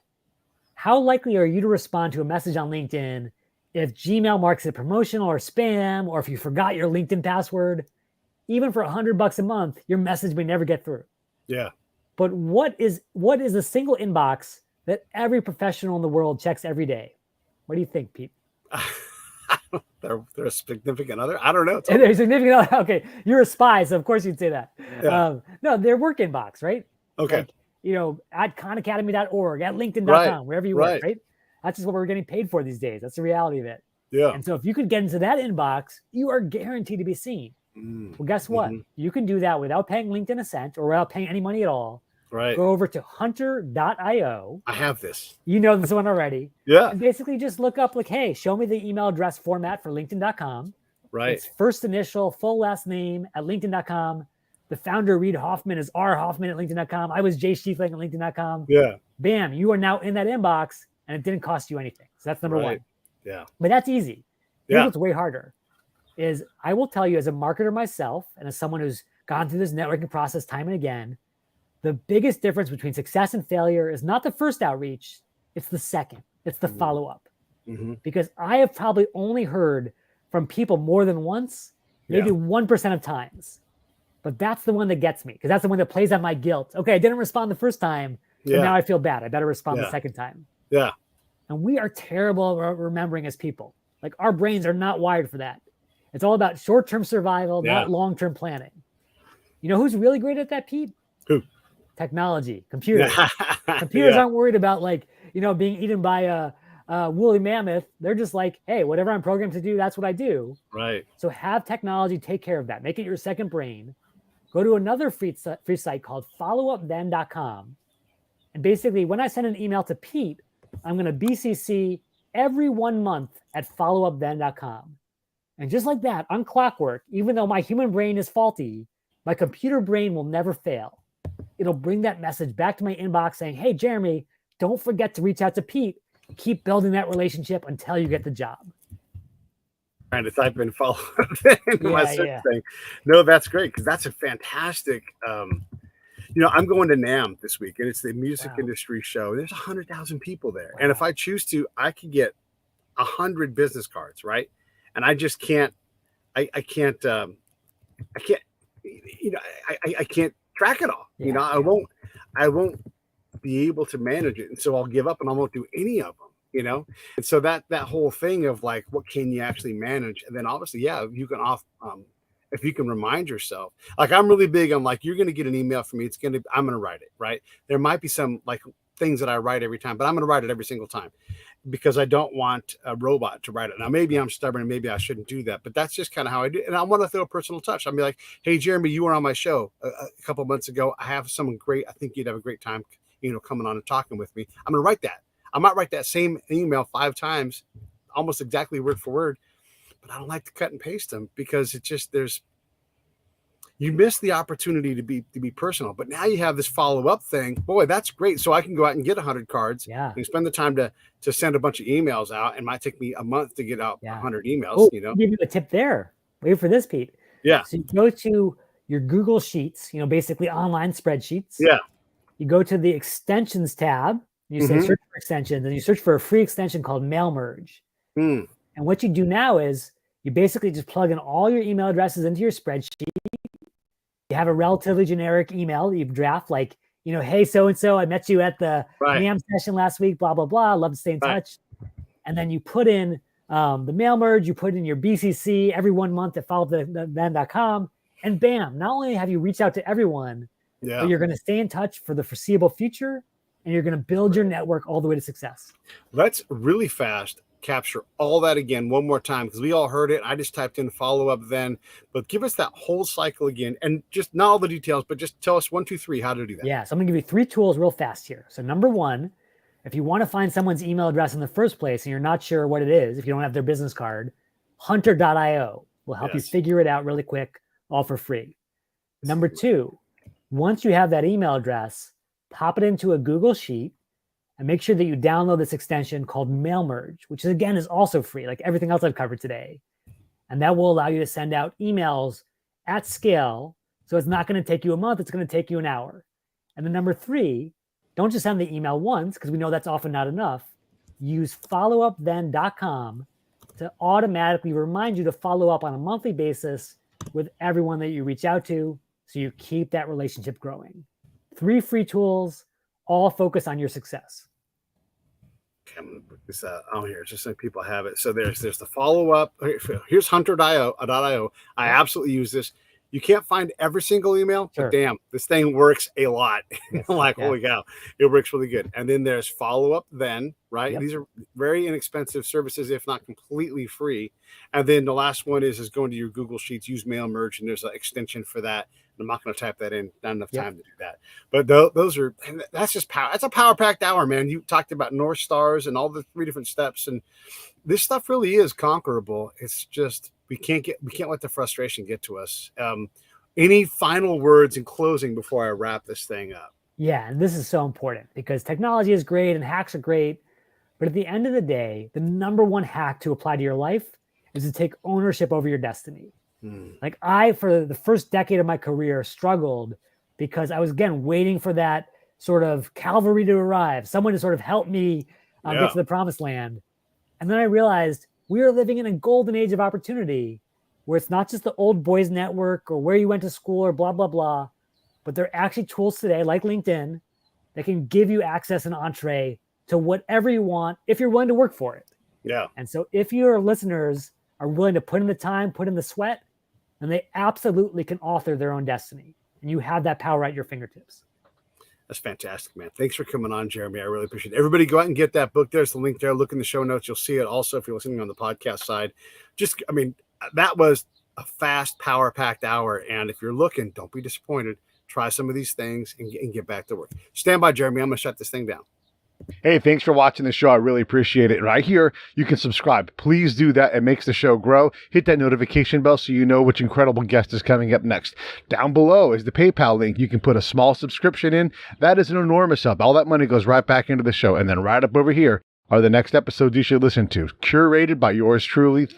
How likely are you to respond to a message on LinkedIn if Gmail marks it promotional or spam, or if you forgot your LinkedIn password? Even for $100 a month, your message may never get through. Yeah. But what is a single inbox that every professional in the world checks every day? What do you think, Pete? They're a significant other. I don't know. They're significant other. Okay, you're a spy, so of course you'd say that. Yeah. No, their work inbox, right? Okay. At khanacademy.org, at linkedin.com, wherever you work, right? That's just what we're getting paid for these days. That's the reality of it. Yeah. And so if you could get into that inbox, you are guaranteed to be seen. Well, guess what? You can do that without paying LinkedIn a cent or without paying any money at all. Right. Go over to hunter.io. I have this. You know this one already. Yeah. And basically just look up hey, show me the email address format for linkedin.com. Right. It's first initial, full last name at LinkedIn.com. The founder, Reid Hoffman, is R. Hoffman at LinkedIn.com. I was Jay Schifeling at LinkedIn.com. Yeah. Bam, you are now in that inbox and it didn't cost you anything. So that's number one. Yeah. But that's easy. Here's what's way harder is I will tell you as a marketer myself and as someone who's gone through this networking process time and again, the biggest difference between success and failure is not the first outreach, it's the second. It's the follow-up. Because I have probably only heard from people more than once, maybe 1% of times. But that's the one that gets me because that's the one that plays on my guilt. Okay, I didn't respond the first time, but now I feel bad. I better respond the second time. Yeah. And we are terrible at remembering as people. Like our brains are not wired for that. It's all about short-term survival, not long-term planning. You know who's really great at that, Pete? Who? Technology, computers. Computers aren't worried about being eaten by a woolly mammoth. They're just like, hey, whatever I'm programmed to do, that's what I do. Right. So have technology take care of that. Make it your second brain. Go to another free site called followupthen.com. And basically, when I send an email to Pete, I'm going to BCC every 1 month at followupthen.com. And just like that, on clockwork, even though my human brain is faulty, my computer brain will never fail. It'll bring that message back to my inbox saying, hey, Jeremy, don't forget to reach out to Pete. Keep building that relationship until you get the job. Trying to type in follow up my search thing. No, that's great because that's a fantastic. I'm going to NAMM this week, and it's the music industry show. There's 100,000 people there, and if I choose to, I could get 100 business cards, right? And I just can't. I can't. I can't track it all. I won't be able to manage it, and so I'll give up, and I won't do any of them. And so that whole thing of like, what can you actually manage? And then obviously, you can if you can remind yourself, like I'm really big on like, you're going to get an email from me. I'm going to write it, right? There might be some like things that I write every time, but I'm going to write it every single time because I don't want a robot to write it. Now, maybe I'm stubborn and maybe I shouldn't do that, but that's just kind of how I do it. And I want to throw a personal touch. I'll be like, hey, Jeremy, you were on my show a couple of months ago. I have someone great. I think you'd have a great time, coming on and talking with me. I'm going to write that. I might write that same email 5 times, almost exactly word for word, but I don't like to cut and paste them because it just, you miss the opportunity to be personal. But now you have this follow-up thing. Boy, that's great. So I can go out and get 100 cards and spend the time to send a bunch of emails out. It might take me a month to get out 100 emails. I'll give you a tip there. Wait for this, Pete. Yeah. So you go to your Google Sheets, basically online spreadsheets. Yeah. You go to the extensions tab. You say search for extensions, and you search for a free extension called Mail Merge. And what you do now is you basically just plug in all your email addresses into your spreadsheet. You have a relatively generic email that you draft, like, hey, so-and-so, I met you at the NAMM session last week, blah, blah, blah. Love to stay in touch. And then you put in the Mail Merge, you put in your BCC every 1 month at followupthen.com, and bam, not only have you reached out to everyone, but you're going to stay in touch for the foreseeable future. And you're going to build your network all the way to success. Let's really fast capture all that again one more time because we all heard it. I just typed in follow up then, but give us that whole cycle again and just not all the details, but just tell us 1, 2, 3 how to do that. Yeah. So I'm going to give you 3 tools real fast here. So number 1, if you want to find someone's email address in the first place and you're not sure what it is, if you don't have their business card, hunter.io will help you figure it out really quick, all for free. Number 2, once you have that email address, pop it into a Google Sheet and make sure that you download this extension called Mail Merge, which again is also free, like everything else I've covered today. And that will allow you to send out emails at scale. So it's not going to take you a month. It's going to take you an hour. And then number 3, don't just send the email once because we know that's often not enough. Use followupthen.com to automatically remind you to follow up on a monthly basis with everyone that you reach out to so you keep that relationship growing. 3 free tools, all focus on your success. Okay, I'm going to put this on here just so people have it. So there's the follow up. Here's hunter.io. I absolutely use this. You can't find every single email, but damn, this thing works a lot. Holy cow, it works really good. And then there's follow up then, right? These are very inexpensive services, if not completely free. And then the last one is going to your Google Sheets, use Mail Merge, and there's an extension for that. I'm not going to type that in. Not enough time to do that. But that's just power. That's a power packed hour, man. You talked about North Stars and all the 3 different steps. And this stuff really is conquerable. It's just, We can't let the frustration get to us. Any final words in closing before I wrap this thing up? Yeah, and this is so important because technology is great and hacks are great. But at the end of the day, the number one hack to apply to your life is to take ownership over your destiny. Like I, for the first decade of my career, struggled because I was, again, waiting for that sort of cavalry to arrive, someone to sort of help me get to the promised land. And then I realized we are living in a golden age of opportunity where it's not just the old boys network or where you went to school or blah, blah, blah, but there are actually tools today like LinkedIn that can give you access and entree to whatever you want if you're willing to work for it. Yeah. And so if your listeners are willing to put in the time, put in the sweat, then they absolutely can author their own destiny. And you have that power at your fingertips. That's fantastic, man. Thanks for coming on, Jeremy. I really appreciate it. Everybody go out and get that book. There's the link there. Look in the show notes. You'll see it also if you're listening on the podcast side. That was a fast, power-packed hour. And if you're looking, don't be disappointed. Try some of these things and get back to work. Stand by, Jeremy. I'm going to shut this thing down. Hey, thanks for watching the show. I really appreciate it. Right here, you can subscribe. Please do that. It makes the show grow. Hit that notification bell so you know which incredible guest is coming up next. Down below is the PayPal link. You can put a small subscription in. That is an enormous help. All that money goes right back into the show. And then right up over here are the next episodes you should listen to, curated by yours truly.